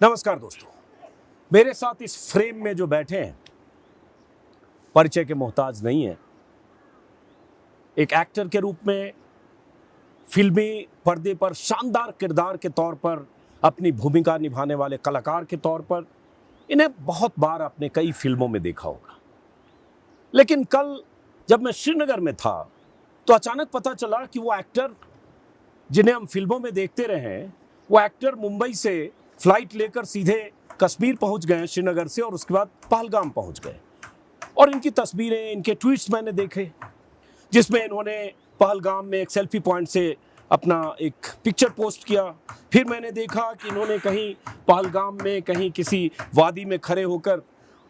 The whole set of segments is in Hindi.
नमस्कार दोस्तों, मेरे साथ इस फ्रेम में जो बैठे हैं परिचय के मोहताज नहीं है। एक एक्टर के रूप में फिल्मी पर्दे पर शानदार किरदार के तौर पर अपनी भूमिका निभाने वाले कलाकार के तौर पर इन्हें बहुत बार आपने कई फिल्मों में देखा होगा। लेकिन कल जब मैं श्रीनगर में था तो अचानक पता चला कि वो एक्टर जिन्हें हम फिल्मों में देखते रहे हैं, वो एक्टर मुंबई से फ्लाइट लेकर सीधे कश्मीर पहुंच गए श्रीनगर से, और उसके बाद पहलगाम पहुंच गए। और इनकी तस्वीरें, इनके ट्वीट्स मैंने देखे जिसमें इन्होंने पहलगाम में एक सेल्फी पॉइंट से अपना एक पिक्चर पोस्ट किया। फिर मैंने देखा कि इन्होंने कहीं पहलगाम में कहीं किसी वादी में खड़े होकर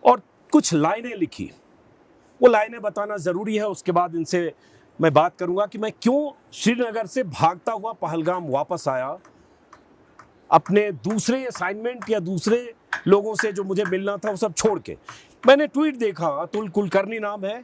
और कुछ लाइनें लिखी। वो लाइनें बताना ज़रूरी है, उसके बाद इनसे मैं बात करूंगा कि मैं क्यों श्रीनगर से भागता हुआ पहलगाम वापस आया, अपने दूसरे असाइनमेंट या दूसरे लोगों से जो मुझे मिलना था वो सब छोड़ के। मैंने ट्वीट देखा, अतुल कुलकर्णी नाम है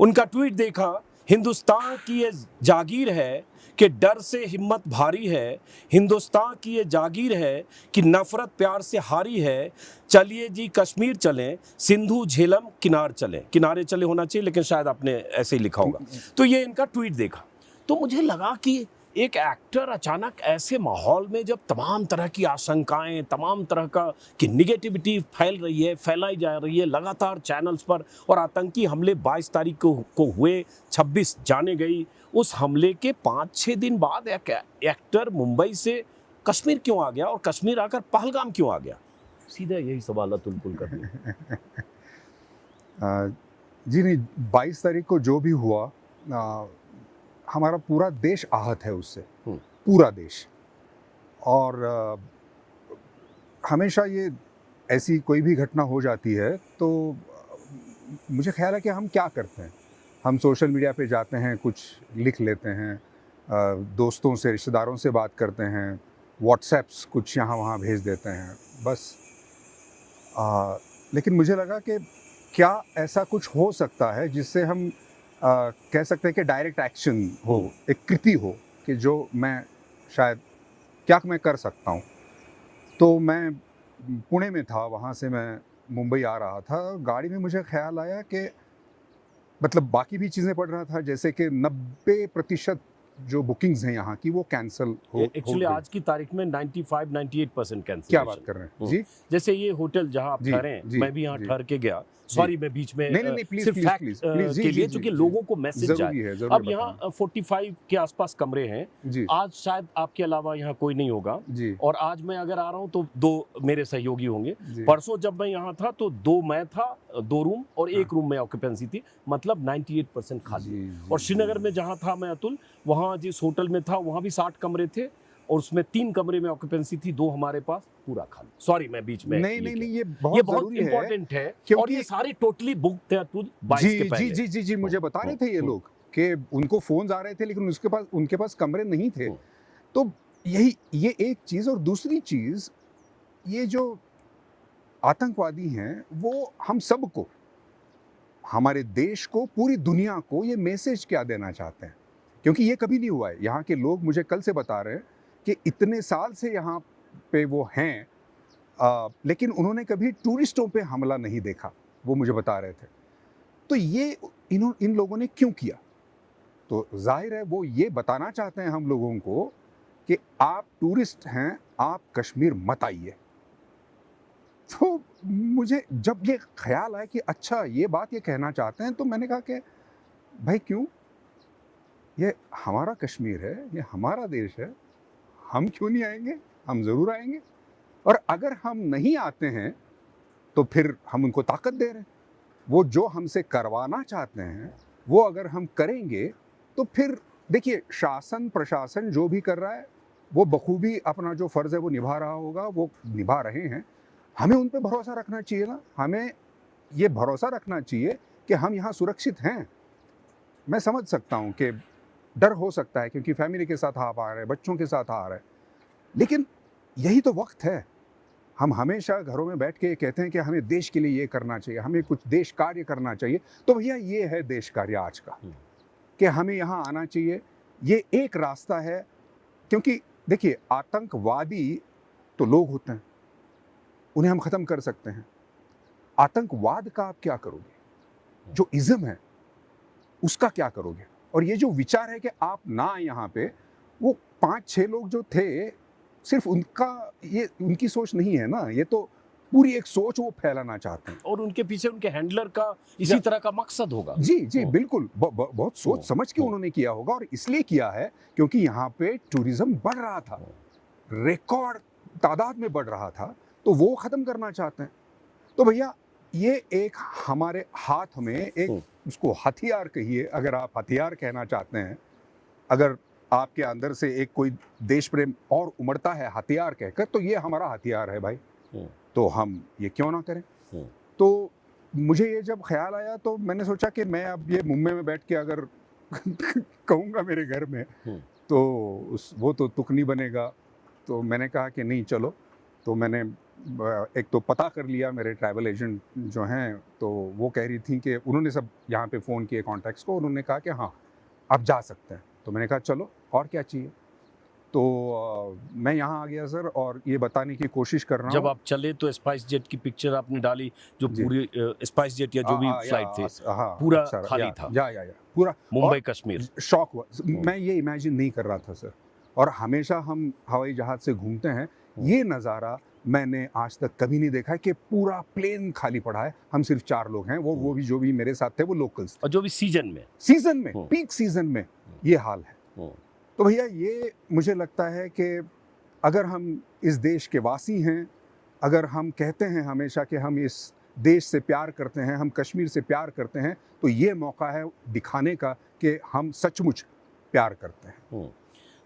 उनका, ट्वीट देखा, हिंदुस्तान की ये जागीर है कि डर से हिम्मत भारी है, हिंदुस्तान की ये जागीर है कि नफरत प्यार से हारी है, चलिए जी कश्मीर चलें, सिंधु झेलम किनारे चले होना चाहिए, लेकिन शायद आपने ऐसे ही लिखा होगा। तो ये इनका ट्वीट देखा तो मुझे लगा कि एक एक्टर अचानक ऐसे माहौल में जब तमाम तरह की आशंकाएं, तमाम तरह का कि निगेटिविटी फैलाई जा रही है लगातार चैनल्स पर, और आतंकी हमले 22 तारीख को हुए, 26 जाने गई, उस हमले के 5-6 दिन बाद एक एक्टर मुंबई से कश्मीर क्यों आ गया और कश्मीर आकर पहलगाम क्यों आ गया? सीधा यही सवाल अतुल कुलकर्णी। जी नहीं, 22 तारीख को जो भी हुआ, हमारा पूरा देश आहत है उससे, पूरा देश। और हमेशा ये ऐसी कोई भी घटना हो जाती है तो मुझे ख्याल है कि हम क्या करते हैं, हम सोशल मीडिया पे जाते हैं, कुछ लिख लेते हैं, दोस्तों से, रिश्तेदारों से बात करते हैं, व्हाट्सएप्स कुछ यहाँ वहाँ भेज देते हैं, बस। लेकिन मुझे लगा कि क्या ऐसा कुछ हो सकता है जिससे हम कह सकते हैं कि डायरेक्ट एक्शन हो, एक कृति हो कि जो मैं शायद क्या मैं कर सकता हूँ। तो मैं पुणे में था, वहाँ से मैं मुंबई आ रहा था, गाड़ी में मुझे ख्याल आया कि मतलब बाकी भी चीज़ें पढ़ रहा था, जैसे कि 90% जो बुकिंग्स हैं यहाँ की वो कैंसिल हो एक्चुअली आज की तारीख में 95-98% कैंसिल। क्या बात कर रहे हैं जी? जैसे ये होटल जहाँ आप ठहरे हैं, मैं भी यहाँ ठहर के गया। सॉरी, मैं बीच में नहीं, सिर्फ फैक्ट के लिए, क्योंकि लोगों को मैसेज जाए। अब यहाँ 45 के आसपास कमरे हैं। आज शायद आपके अलावा यहाँ कोई नहीं होगा, और आज मैं अगर आ रहा हूँ तो 2 मेरे सहयोगी होंगे। परसों जब मैं यहाँ था तो 2 मैं था, 2 रूम और 1 रूम में ऑक्यूपेंसी थी, मतलब 98% खाली। और श्रीनगर में जहाँ था मैं अतुल, वहाँ जिस होटल में था वहाँ भी 60 कमरे थे, और उसमें 3 कमरे में ऑक्यूपेंसी थी, 2 हमारे पास, पूरा खाली। सॉरी, मैं बीच में नहीं, ये बहुत इंपॉर्टेंट है, और ये सारे टोटली बुक थे अतुल 22 के पहले। जी, मुझे बता रहे थे ये लोग कि उनको फोन आ रहे थे, लेकिन उनके पास कमरे नहीं थे। तो ये एक चीज, और दूसरी चीज, ये जो आतंकवादी हैं वो हम सबको, हमारे देश को, पूरी दुनिया को ये मैसेज क्या देना चाहते हैं, क्योंकि ये कभी नहीं हुआ है। यहाँ के लोग मुझे कल से बता रहे हैं कि इतने साल से यहाँ पे वो हैं, लेकिन उन्होंने कभी टूरिस्टों पे हमला नहीं देखा, वो मुझे बता रहे थे। तो ये इन लोगों ने क्यों किया? तो जाहिर है वो ये बताना चाहते हैं हम लोगों को कि आप टूरिस्ट हैं, आप कश्मीर मत आइए। तो मुझे जब ये ख्याल आया कि अच्छा ये बात ये कहना चाहते हैं, तो मैंने कहा कि भाई क्यों, ये हमारा कश्मीर है, ये हमारा देश है, हम क्यों नहीं आएंगे? हम ज़रूर आएंगे। और अगर हम नहीं आते हैं तो फिर हम उनको ताकत दे रहे हैं। वो जो हमसे करवाना चाहते हैं वो अगर हम करेंगे तो फिर देखिए, शासन प्रशासन जो भी कर रहा है वो बखूबी अपना जो फ़र्ज़ है वो निभा रहा होगा, वो निभा रहे हैं। हमें उन पे भरोसा रखना चाहिए ना, हमें ये भरोसा रखना चाहिए कि हम यहाँ सुरक्षित हैं। मैं समझ सकता हूँ कि डर हो सकता है क्योंकि फैमिली के साथ आप आ रहे हैं, बच्चों के साथ आ रहे हैं, लेकिन यही तो वक्त है। हम हमेशा घरों में बैठ के कहते हैं कि हमें देश के लिए ये करना चाहिए, हमें कुछ देश कार्य करना चाहिए। तो भैया ये है देश कार्य आज का, कि हमें यहाँ आना चाहिए। ये एक रास्ता है, क्योंकि देखिए आतंकवादी तो लोग होते हैं, उन्हें हम ख़त्म कर सकते हैं। आतंकवाद का आप क्या करोगे? जो इज़्म है उसका क्या करोगे? और ये जो विचार है कि आप ना आए यहाँ पे, वो 5-6 लोग जो थे, सिर्फ ये उनकी सोच नहीं है ना, ये तो पूरी एक सोच वो फैलाना चाहते हैं। और उनके पीछे उनके हैंडलर का इसी तरह का मकसद होगा। जी, बिल्कुल। बहुत सोच समझ के उन्होंने किया होगा, और इसलिए किया है क्योंकि यहाँ पे टूरिज्म बढ़ रहा था, रिकॉर्ड तादाद में बढ़ रहा था, तो वो ख़त्म करना चाहते हैं। तो भैया, ये एक हमारे हाथ में एक, उसको हथियार कहिए, अगर आप हथियार कहना चाहते हैं, अगर आपके अंदर से एक कोई देश प्रेम और उमड़ता है हथियार कहकर, तो ये हमारा हथियार है भाई, तो हम ये क्यों ना करें। तो मुझे ये जब ख्याल आया, तो मैंने सोचा कि मैं अब ये मुंबई में बैठ के अगर कहूँगा मेरे घर में, तो वो तो तुक नहीं बनेगा। तो मैंने कहा कि नहीं, चलो। तो मैंने एक तो पता कर लिया, मेरे ट्रैवल एजेंट जो हैं, तो वो कह रही थी कि उन्होंने सब यहाँ पे फ़ोन किए कॉन्टैक्ट्स को, उन्होंने कहा कि हाँ, आप जा सकते हैं। तो मैंने कहा चलो, और क्या चाहिए। तो मैं यहाँ आ गया सर, और ये बताने की कोशिश कर रहा हूँ। जब आप चले तो स्पाइस जेट की पिक्चर आपने डाली, जो पूरी स्पाइस जेट या जो भी फ्लाइट थे, पूरा खाली था। या पूरा मुंबई कश्मीर। शॉक हुआ, मैं ये इमेजिन नहीं कर रहा था सर। और हमेशा हम हवाई जहाज से घूमते हैं, ये नज़ारा मैंने आज तक कभी नहीं देखा है कि पूरा प्लेन खाली पड़ा है। हम सिर्फ 4 लोग हैं, वो भी जो भी मेरे साथ थे वो लोकल्स थे। और जो भी सीजन में पीक सीजन में ये हाल है। तो भैया, ये मुझे लगता है कि अगर हम इस देश के वासी हैं, अगर हम कहते हैं हमेशा कि हम इस देश से प्यार करते हैं, हम कश्मीर से प्यार करते हैं, तो ये मौका है दिखाने का कि हम सचमुच प्यार करते हैं।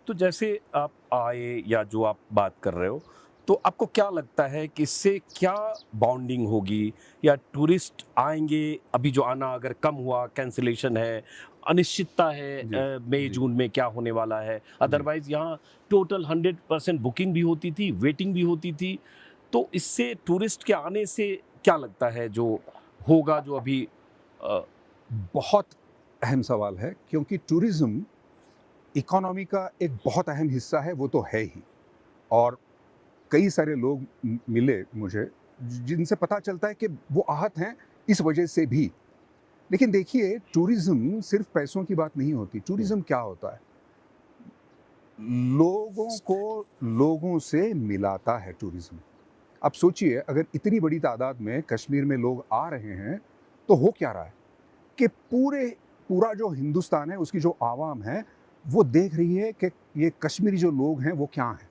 तो जैसे आप आए या जो आप बात कर रहे हो, तो आपको क्या लगता है कि इससे क्या बॉन्डिंग होगी, या टूरिस्ट आएंगे, अभी जो आना अगर कम हुआ, कैंसिलेशन है, अनिश्चितता है मई जून में क्या होने वाला है, अदरवाइज यहाँ टोटल 100% बुकिंग भी होती थी, वेटिंग भी होती थी, तो इससे टूरिस्ट के आने से क्या लगता है जो होगा, जो अभी बहुत अहम सवाल है, क्योंकि टूरिज्म इकोनॉमी का एक बहुत अहम हिस्सा है, वो तो है ही। और कई सारे लोग मिले मुझे जिनसे पता चलता है कि वो आहत हैं इस वजह से भी। लेकिन देखिए, टूरिज्म सिर्फ पैसों की बात नहीं होती। टूरिज्म क्या होता है? लोगों को लोगों से मिलाता है टूरिज्म। अब सोचिए, अगर इतनी बड़ी तादाद में कश्मीर में लोग आ रहे हैं, तो हो क्या रहा है कि पूरा जो हिंदुस्तान है, उसकी जो आवाम है, वो देख रही है कि ये कश्मीरी जो लोग हैं वो क्या हैं।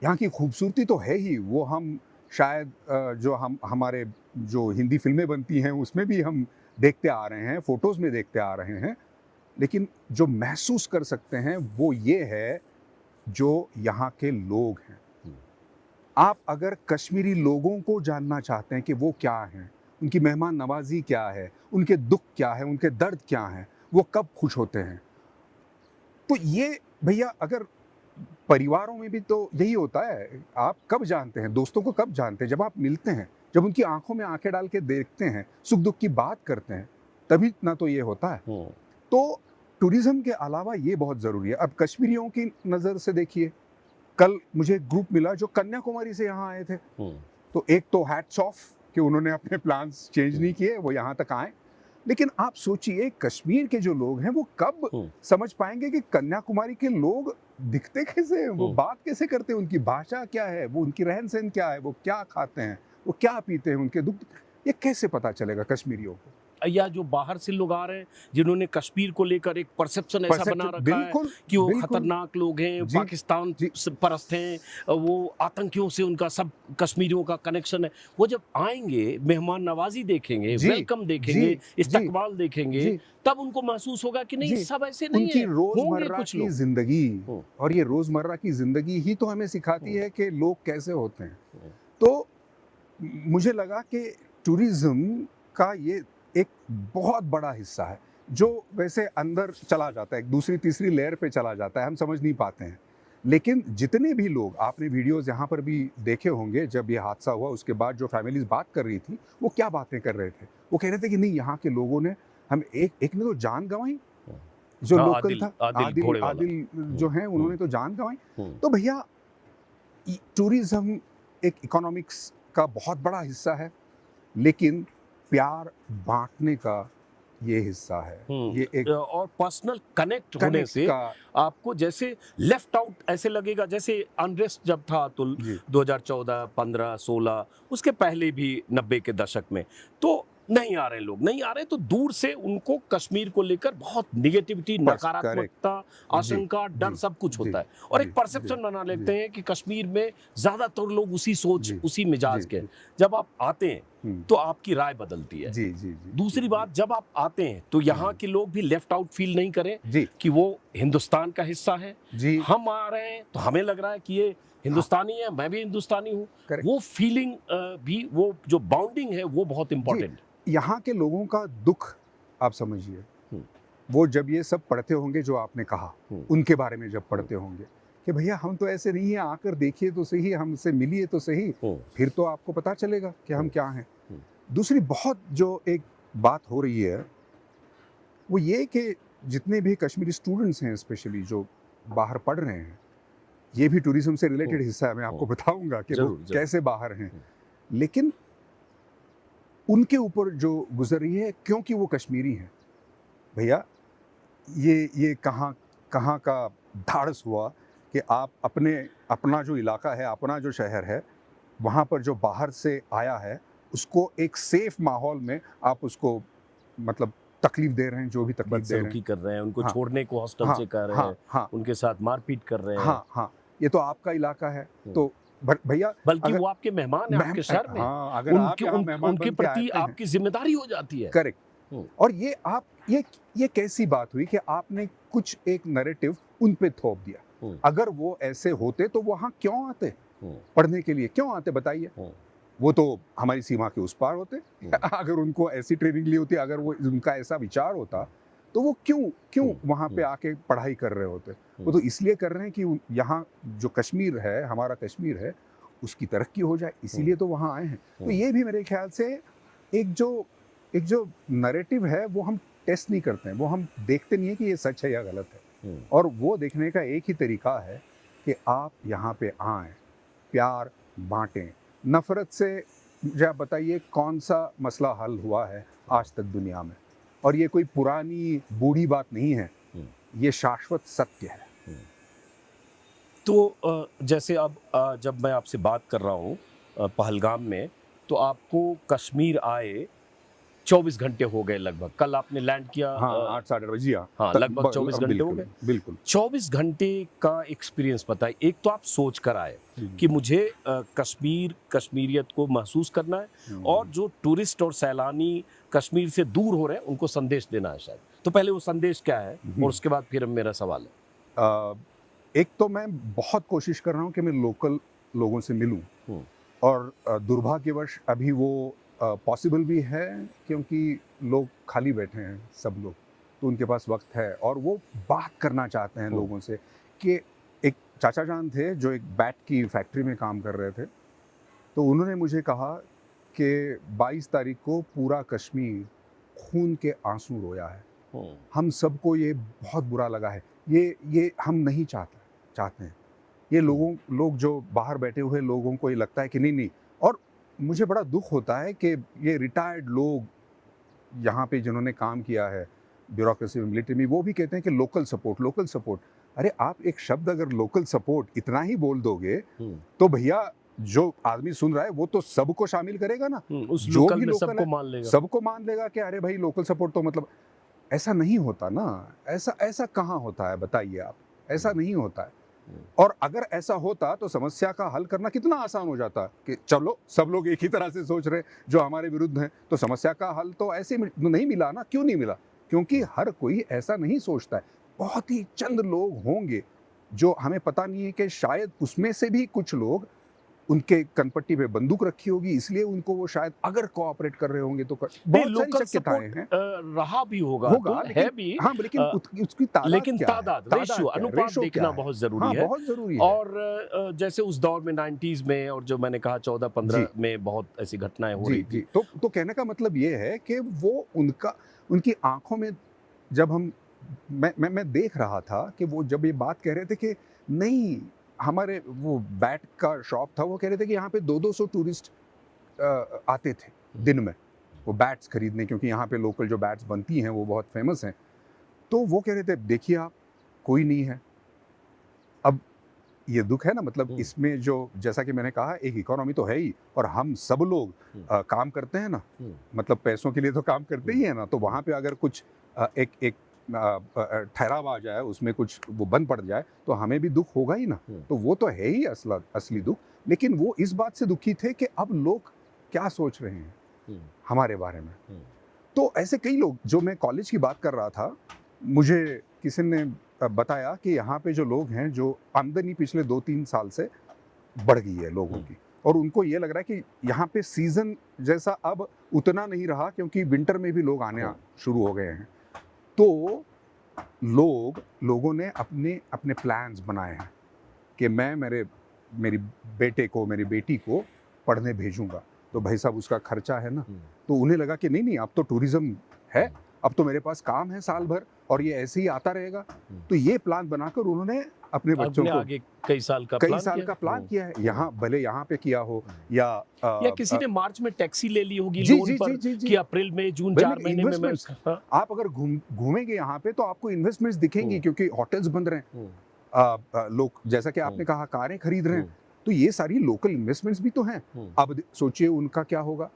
यहाँ की खूबसूरती तो है ही, वो हम शायद जो हमारे जो हिंदी फिल्में बनती हैं उसमें भी हम देखते आ रहे हैं, फ़ोटोज़ में देखते आ रहे हैं। लेकिन जो महसूस कर सकते हैं वो ये है, जो यहाँ के लोग हैं। आप अगर कश्मीरी लोगों को जानना चाहते हैं कि वो क्या हैं, उनकी मेहमान नवाज़ी क्या है, उनके दुख क्या है, उनके दर्द क्या हैं, वो कब खुश होते हैं, तो ये भैया, अगर परिवारों में भी तो यही होता है। आप कब जानते हैं, दोस्तों को कब जानते हैं? जब आप मिलते हैं, जब उनकी आंखों में आंखें डाल के देखते हैं, सुख दुख की बात करते हैं, तभी ना तो ये होता है। तो टूरिज्म के अलावा ये बहुत ज़रूरी है। अब कश्मीरियों की नज़र से देखिए, कल मुझे एक ग्रुप मिला जो कन्याकुमारी से यहाँ आए थे। तो एक तो हैट्स ऑफ कि उन्होंने अपने प्लान्स चेंज नहीं किए, वो यहाँ तक आए। लेकिन आप सोचिए, कश्मीर के जो लोग हैं वो कब समझ पाएंगे कि कन्याकुमारी के लोग दिखते कैसे हैं, वो बात कैसे करते हैं, उनकी भाषा क्या है, वो उनकी रहन सहन क्या है, वो क्या खाते हैं, वो क्या पीते हैं, उनके दुख, ये कैसे पता चलेगा कश्मीरियों को? या जो बाहर से लोग आ रहे हैं, जिन्होंने कश्मीर को लेकर एक परसेप्शन ऐसा बना रखा है कि वो खतरनाक लोग हैं, पाकिस्तान परस्त हैं, वो आतंकियों से उनका सब कश्मीरियों का कनेक्शन है। वो जब आएंगे, मेहमान नवाजी देखेंगे, वेलकम देखेंगे, इस्तकबाल देखेंगे, तब उनको महसूस होगा कि नहीं, सब ऐसे नहीं है, रोजमर्रा की जिंदगी। और ये रोजमर्रा की जिंदगी ही तो हमें सिखाती है कि लोग कैसे होते हैं। तो मुझे लगा कि टूरिज्म का ये एक बहुत बड़ा हिस्सा है, जो वैसे अंदर चला जाता है, एक दूसरी तीसरी लेयर पे चला जाता है, हम समझ नहीं पाते हैं। लेकिन जितने भी लोग, आपने वीडियोस यहाँ पर भी देखे होंगे, जब ये हादसा हुआ उसके बाद जो फैमिलीज बात कर रही थी, वो क्या बातें कर रहे थे? वो कह रहे थे कि नहीं, यहाँ के लोगों ने हम एक ने तो जान गंवाई, जो लोकल था आदिल जो है, उन्होंने तो जान गंवाई। तो भैया, टूरिज्म एक इकोनॉमिक्स का बहुत बड़ा हिस्सा है, लेकिन प्यार बांटने का ये हिस्सा है। ये एक और पर्सनल कनेक्ट होने कनेक्ट से का आपको जैसे लेफ्ट आउट ऐसे लगेगा, जैसे अनरेस्ट जब था अतुल जी 2014, 15, 16, उसके पहले भी 90 के दशक में, तो नहीं आ रहे लोग, नहीं आ रहे, तो दूर से उनको कश्मीर को लेकर बहुत निगेटिविटी, नकारात्मकता, आशंका, डर जी, सब कुछ जी, होता है, और जी, एक परसेप्शन जी, बना जी, लेते हैं कि कश्मीर में ज्यादातर लोग उसी सोच, जी, उसी मिजाज जी, के हैं। जी, जब आप आते हैं हम्म, तो आपकी राय बदलती है। जी जी जी दूसरी जी, बात, जब आप आते हैं तो यहाँ के लोग भी लेफ्ट आउट फील नहीं करें जी कि वो हिंदुस्तान का हिस्सा है। जी हम आ रहे हैं तो हमें लग रहा है कि ये हाँ हिंदुस्तानी है, मैं भी हिंदुस्तानी हूँ। करेक्ट वो फीलिंग भी, वो जो बाउंडिंग है वो बहुत जी। इंपॉर्टेंट। यहाँ के लोगों का दुख आप समझिए, हम्म, वो जब ये सब पढ़ते होंगे जो आपने कहा, हम्म, उनके बारे में जब पढ़ते होंगे कि भैया हम तो ऐसे नहीं है, आकर देखिए तो सही, हमसे मिलिए तो सही, फिर तो आपको पता चलेगा कि हम क्या हैं। हम्म, दूसरी बहुत जो एक बात हो रही है वो ये कि जितने भी कश्मीरी स्टूडेंट्स हैं स्पेशली जो बाहर पढ़ रहे हैं, ये भी टूरिज्म से रिलेटेड हिस्सा है, मैं आपको बताऊंगा कि वो जरूर, जरूर। कैसे बाहर हैं, लेकिन उनके ऊपर जो गुजर रही है क्योंकि वो कश्मीरी हैं। भैया ये कहाँ कहाँ का धाड़स हुआ कि आप अपना जो इलाका है, अपना जो शहर है, वहाँ पर जो बाहर से आया है उसको एक सेफ माहौल में आप उसको मतलब तकलीफ दे रहे हैं, जो भी तकलीफ दे रहे बदसलूकी हैं। कर रहे हैं, उनको हाँ छोड़ने को हॉस्टल हाँ से कह रहे हाँ हैं, हाँ उनके साथ मारपीट कर रहे हैं। हाँ हाँ, ये तो आपका इलाका है, तो भैया बल्कि अगर वो आपके मेहमान हैं आपके शहर में, हाँ अगर आप यहाँ मेहमान उनके बन के प्रति आते हैं, आपकी जिम्मेदारी हो जाती है। करेक्ट। हम्म, और ये आप ये कैसी बात हुई कि आपने कुछ एक नैरेटिव उन पे थोप दिया। हम्म, अगर वो ऐसे होते तो वहाँ क्यों आते, हम्म, पढ़ने के लिए क्यों आते बताइए। हम्म, वो तो हमारी सीमा के उस पार होते। हम्म, अगर उनको ऐसी ट्रेनिंग ली होती, अगर वो उनका ऐसा विचार होता, तो वो क्यों वहाँ पे आके पढ़ाई कर रहे होते। वो तो इसलिए कर रहे हैं कि यहाँ जो कश्मीर है, हमारा कश्मीर है, उसकी तरक्की हो जाए, इसीलिए तो वहाँ आए हैं। तो ये भी मेरे ख्याल से एक जो नैरेटिव है वो हम टेस्ट नहीं करते हैं, वो हम देखते नहीं है कि ये सच है या गलत है। और वो देखने का एक ही तरीका है कि आप यहाँ पे आएँ, प्यार बांटें, नफरत से मुझे आप बताइए कौन सा मसला हल हुआ है आज तक दुनिया में। और ये कोई पुरानी बूढ़ी बात नहीं है, ये शाश्वत सत्य है। तो जैसे अब जब मैं आपसे बात कर रहा हूँ पहलगाम में, तो आपको कश्मीर आए 24 घंटे हो गए लगभग। कल आपने लैंड किया, हाँ 8 साढ़े 8 बजे, हाँ लगभग 24 घंटे हो गए। बिल्कुल 24 घंटे का एक्सपीरियंस बताइए। एक तो आप सोच कर आए कि मुझे कश्मीरियत को महसूस करना है, और जो टूरिस्ट और सैलानी कश्मीर से दूर हो रहे हैं उनको संदेश देना है शायद। तो पहले वो संदेश क्या है, और उसके बाद फिर मेरा सवाल है। एक तो मैं बहुत कोशिश कर रहा हूँ कि मैं लोकल लोगों से मिलूं, और दुर्भाग्यवश अभी वो पॉसिबल भी है क्योंकि लोग खाली बैठे हैं, सब लोग, तो उनके पास वक्त है और वो बात करना चाहते हैं लोगों से। कि एक चाचा जान थे जो एक बैट की फैक्ट्री में काम कर रहे थे, तो उन्होंने मुझे कहा कि 22 तारीख को पूरा कश्मीर खून के आंसू रोया है, हम सबको ये बहुत बुरा लगा है, ये हम नहीं चाहते हैं। ये लोग जो बाहर बैठे हुए लोगों को ये लगता है कि नहीं। और मुझे बड़ा दुख होता है कि ये रिटायर्ड लोग यहाँ पे जिन्होंने काम किया है ब्यूरोक्रेसी में, मिलिट्री में, वो भी कहते हैं कि लोकल सपोर्ट। अरे आप एक शब्द अगर लोकल सपोर्ट इतना ही बोल दोगे तो भैया जो आदमी सुन रहा है वो तो सबको शामिल करेगा ना, उस जो लोकल भी में लोकल सबको मान लेगा कि अरे भाई लोकल सपोर्ट तो मतलब ऐसा नहीं होता ना। ऐसा कहाँ होता है बताइए आप, ऐसा नहीं होता है। और अगर ऐसा होता तो समस्या का हल करना कितना आसान हो जाता कि चलो सब लोग एक ही तरह से सोच रहे जो हमारे विरुद्ध हैं, तो समस्या का हल तो ऐसे नहीं मिला ना। क्यों नहीं मिला? क्योंकि हर कोई ऐसा नहीं सोचता है। बहुत ही चंद लोग होंगे जो हमें पता नहीं है कि शायद उसमें से भी कुछ लोग उनके कनपट्टी पे बंदूक रखी होगी, इसलिए उनको वो शायद अगर कोऑपरेट कर रहे होंगे तो बहुत सारी शक्यताएं हैं। रहा भी होगा लेकिन, है भी, हाँ लेकिन उसकी तादाद लेकिन क्या है? रेशियो, अनुपात देखना बहुत जरूरी है। बहुत जरूरी है। और जैसे उस दौर में 90s में, और जो मैंने कहा 14-15 में बहुत ऐसी घटनाएं हो रही थी। तो कहने का मतलब ये है कि वो उनकी आंखों में जब मैं देख रहा था कि वो जब ये बात कह रहे थे कि नहीं, हमारे वो बैट का शॉप था, वो कह रहे थे कि यहाँ पे 200 टूरिस्ट आते थे दिन में वो बैट्स खरीदने, क्योंकि यहाँ पे लोकल जो बैट्स बनती हैं वो बहुत फेमस हैं। तो वो कह रहे थे देखिए आप, कोई नहीं है। अब ये दुख है ना, मतलब इसमें जो, जैसा कि मैंने कहा, एक इकोनॉमी तो है ही, और हम सब लोग काम करते हैं ना, मतलब पैसों के लिए तो काम करते ही है ना। तो वहाँ पे अगर कुछ एक ठहराव आ जाए, उसमें कुछ वो बंद पड़ जाए, तो हमें भी दुख होगा ही ना। तो वो तो है ही असली दुख। लेकिन वो इस बात से दुखी थे कि अब लोग क्या सोच रहे हैं हमारे बारे में। तो ऐसे कई लोग, जो मैं कॉलेज की बात कर रहा था, मुझे किसी ने बताया कि यहाँ पे जो लोग हैं, जो आमदनी पिछले 2-3 साल से बढ़ गई है लोगों की, और उनको ये लग रहा है कि यहाँ पे सीजन जैसा अब उतना नहीं रहा, क्योंकि विंटर में भी लोग आने शुरू हो गए हैं। तो लोगों ने अपने अपने प्लान्स बनाए हैं कि मैं मेरी बेटे को, मेरी बेटी को पढ़ने भेजूंगा, तो भाई साहब उसका खर्चा है ना। तो उन्हें लगा कि नहीं, अब तो टूरिज्म है, अब तो मेरे पास काम है साल भर, और ये ऐसे ही आता रहेगा। तो ये प्लान बनाकर उन्होंने अपने बच्चों को आगे कई साल का प्लान किया है। यहाँ भले यहाँ पे किया हो, या किसी ने मार्च में टैक्सी ले ली होगी लोन पर कि अप्रैल में जून 4 महीने में मैं आप अगर घूमेंगे यहाँ पे तो आपको इन्वेस्टमेंट्स दिखेंगी, क्योंकि होटल्स बन रहे हैं, लोग, जैसा कि आपने कहा, कारें खरीद रहे हैं। तो ये सारी लोकल इन्वेस्टमेंट्स भी तो हैं। अब सोचिए उनका क्या होगा,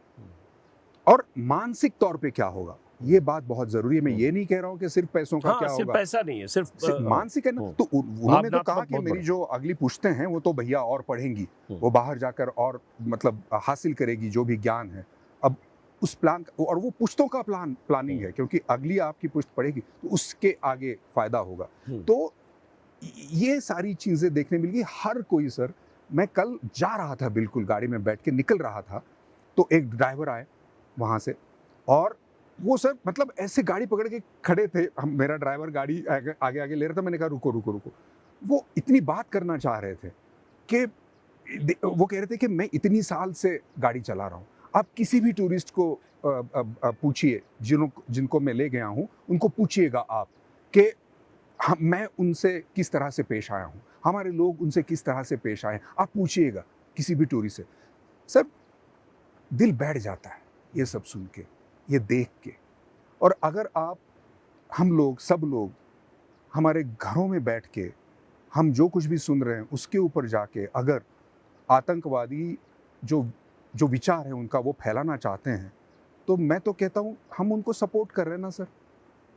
और मानसिक तौर पे क्या होगा। ये बात बहुत जरूरी है। मैं ये नहीं कह रहा हूँ कि सिर्फ पैसों का क्या सिर्फ होगा, पैसा नहीं है, सिर्फ मानसिक है ना। तो उन्होंने तो कहा कि मेरी जो अगली पुश्तें हैं वो तो भैया और पढ़ेंगी, वो बाहर जाकर और मतलब हासिल करेगी जो भी ज्ञान है। अब उस प्लान, और वो पुश्तों का प्लानिंग है, क्योंकि अगली आपकी पुश्त पढ़ेगी तो उसके आगे फायदा होगा। तो ये सारी चीजें देखने मिल गई हर कोई। सर, मैं कल जा रहा था, बिल्कुल गाड़ी में बैठ के निकल रहा था, तो एक ड्राइवर आए वहां से, और वो सर मतलब ऐसे गाड़ी पकड़ के खड़े थे। मेरा ड्राइवर गाड़ी आगे ले रहा था, मैंने कहा रुको रुको रुको। वो इतनी बात करना चाह रहे थे कि वो कह रहे थे कि मैं इतनी साल से गाड़ी चला रहा हूँ। आप किसी भी टूरिस्ट को पूछिए, जिनको मैं ले गया हूँ, उनको पूछिएगा आप कि मैं उनसे किस तरह से पेश आया हूँ, हमारे लोग उनसे किस तरह से पेश आए। आप पूछिएगा किसी भी टूरिस्ट से। सर, दिल बैठ जाता है ये सब सुन के, ये देख के। और अगर हम लोग, सब लोग हमारे घरों में बैठ के हम जो कुछ भी सुन रहे हैं उसके ऊपर जाके अगर आतंकवादी जो विचार है उनका वो फैलाना चाहते हैं, तो मैं तो कहता हूँ हम उनको सपोर्ट कर रहे हैं ना सर।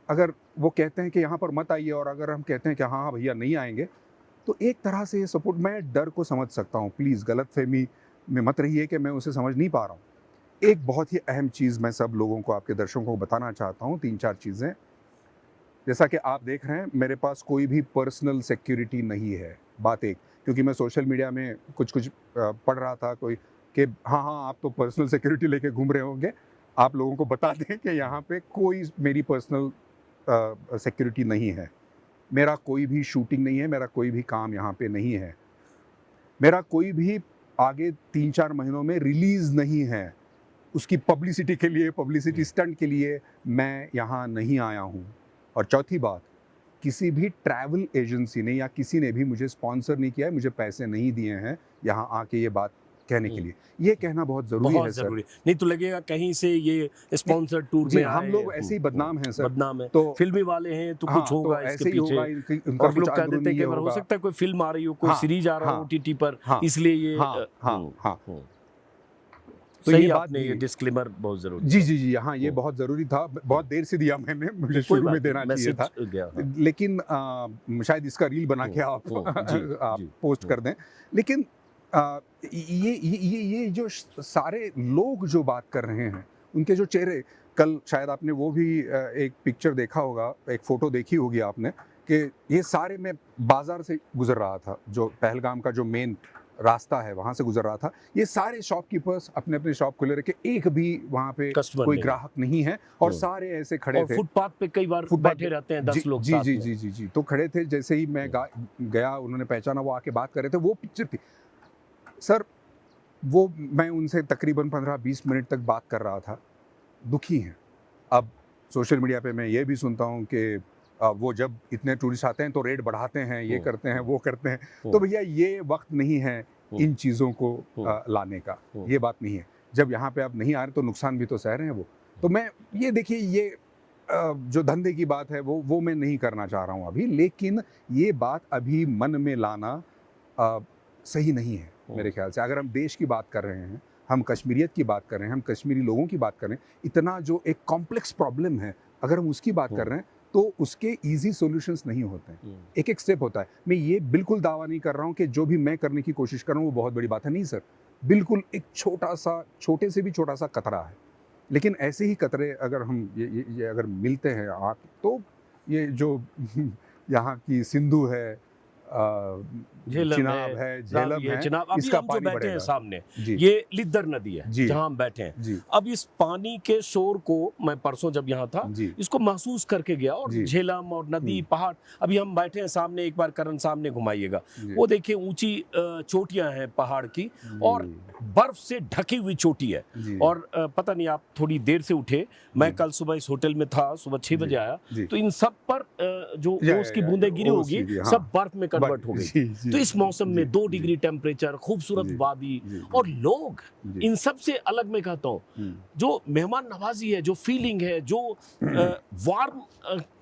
अगर वो कहते हैं कि यहाँ पर मत आइए, और अगर हम कहते हैं कि हाँ भैया नहीं आएंगे, तो एक तरह से ये सपोर्ट, मैं डर को समझ सकता हूँ। प्लीज़ गलतफहमी में मत रहिए कि मैं उसे समझ नहीं पा रहा हूँ। एक बहुत ही अहम चीज़ मैं सब लोगों को, आपके दर्शकों को बताना चाहता हूँ, 3-4 चीज़ें। जैसा कि आप देख रहे हैं, मेरे पास कोई भी पर्सनल सिक्योरिटी नहीं है। बात एक, क्योंकि मैं सोशल मीडिया में कुछ पढ़ रहा था कोई कि हाँ आप तो पर्सनल सिक्योरिटी लेके घूम रहे होंगे। आप लोगों को बता दें कि यहाँ पे कोई मेरी पर्सनल सिक्योरिटी नहीं है। मेरा कोई भी शूटिंग नहीं है, मेरा कोई भी काम यहाँ पे नहीं है, मेरा कोई भी आगे 3-4 महीनों में रिलीज़ नहीं है। उसकी पब्लिसिटी के लिए, पब्लिसिटी स्टंट के लिए मैं यहाँ नहीं आया हूँ। और चौथी बात, किसी भी ट्रैवल एजेंसी ने या किसी ने भी मुझे स्पॉन्सर नहीं किया है, मुझे पैसे नहीं दिए हैं यहाँ आके ये बात कहने के लिए। ये कहना बहुत ज़रूरी है सर। नहीं तो लगेगा कहीं से ये स्पॉन्सर टूर में हम लोग ऐसे ही बदनाम हैं सर। बदनाम है, तो फिल्मी वाले हैं तो कुछ होगा तो इसके पीछे। उनका और लोग कह देते हैं कि हो सकता है कोई फिल्म आ रही हो, कोई सीरीज आ रहा हो ओटीटी पर, इसलिए ये तो ये आपने ये डिस्क्लेमर बहुत जरूरी। जी हाँ, ये बहुत ज़रूरी था। बहुत देर से दिया मैंने, मुझे शुरू में देना चाहिए था, लेकिन शायद इसका रील बना के आप पोस्ट कर दें। लेकिन ये जो सारे लोग जो बात कर रहे हैं, उनके जो चेहरे, कल शायद आपने वो भी एक पिक्चर देखा होगा, एक फ़ोटो देखी होगी आपने, कि ये सारे, मैं बाज़ार से गुज़र रहा था, जो पहलगाम का जो मेन रास्ता है वहाँ से गुजर रहा था, ये सारे शॉपकीपर्स अपने अपने शॉप खुले रखे, एक भी वहाँ पे कोई ग्राहक नहीं है, और सारे ऐसे खड़े थे। फुटपाथ पे कई बार बैठे रहते हैं 10 लोग साथ में। जी, तो खड़े थे। जैसे ही मैं गया, उन्होंने पहचाना, वो आके बात कर रहे थे। वो पिक्चर थी सर, वो मैं उनसे तकरीबन 15-20 मिनट तक बात कर रहा था। दुखी हैं। अब सोशल मीडिया पे मैं ये भी सुनता हूँ कि वो जब इतने टूरिस्ट आते हैं तो रेट बढ़ाते हैं, ये करते हैं, वो करते हैं। हम्म। तो भैया ये वक्त नहीं है इन चीज़ों को लाने का, ये बात नहीं है। जब यहाँ पे आप नहीं आ रहे तो नुकसान भी तो सह रहे हैं वो। तो मैं ये देखिए ये जो धंधे की बात है वो मैं नहीं करना चाह रहा हूँ अभी, लेकिन ये बात अभी मन में लाना सही नहीं है मेरे ख्याल से। अगर हम देश की बात कर रहे हैं, हम कश्मीरियत की बात कर रहे हैं, हम कश्मीरी लोगों की बात कर रहे हैं, इतना जो एक कॉम्प्लेक्स प्रॉब्लम है अगर हम उसकी बात कर रहे हैं तो उसके इजी सॉल्यूशंस नहीं होते हैं, एक एक स्टेप होता है। मैं ये बिल्कुल दावा नहीं कर रहा हूँ कि जो भी मैं करने की कोशिश कर रहा हूँ वो बहुत बड़ी बात है, नहीं सर। बिल्कुल एक छोटे से भी छोटा सा कतरा है, लेकिन ऐसे ही कतरे अगर हम ये अगर मिलते हैं आप, तो ये जो यहाँ की सिंधु है, चिनाब है, झेलम है, चिनाब, अभी इसका हम जो पानी बैठे हैं बढ़ेगा। सामने, जी ये लिद्दर नदी है जी जहां हम बैठे हैं। जी अब इस पानी के शोर को मैं परसों जब यहाँ था जी इसको महसूस करके गया, और जी। झेलम और नदी, पहाड़, अभी हम बैठे हैं सामने, एक बार करण सामने घुमाइएगा, जी वो देखिए ऊंची चोटियां हैं पहाड़ की, और बर्फ से ढकी हुई चोटी है। जी और पता नहीं आप थोड़ी देर से उठे, मैं कल सुबह इस होटल में था, सुबह 6 बजे आया, जी। तो इन सब पर जो ओस की बूंदें गिरी ओस होगी, की, हाँ। सब बर्फ में कन्वर्ट हो गई। जी, जी, तो इस मौसम में जी, 2 जी, डिग्री टेम्परेचर, खूबसूरत जी, वादी, जी, और लोग जी, इन सब से अलग मैं कहता हूँ, जो मेहमान नवाजी है, जो फीलिंग है, जो वार्म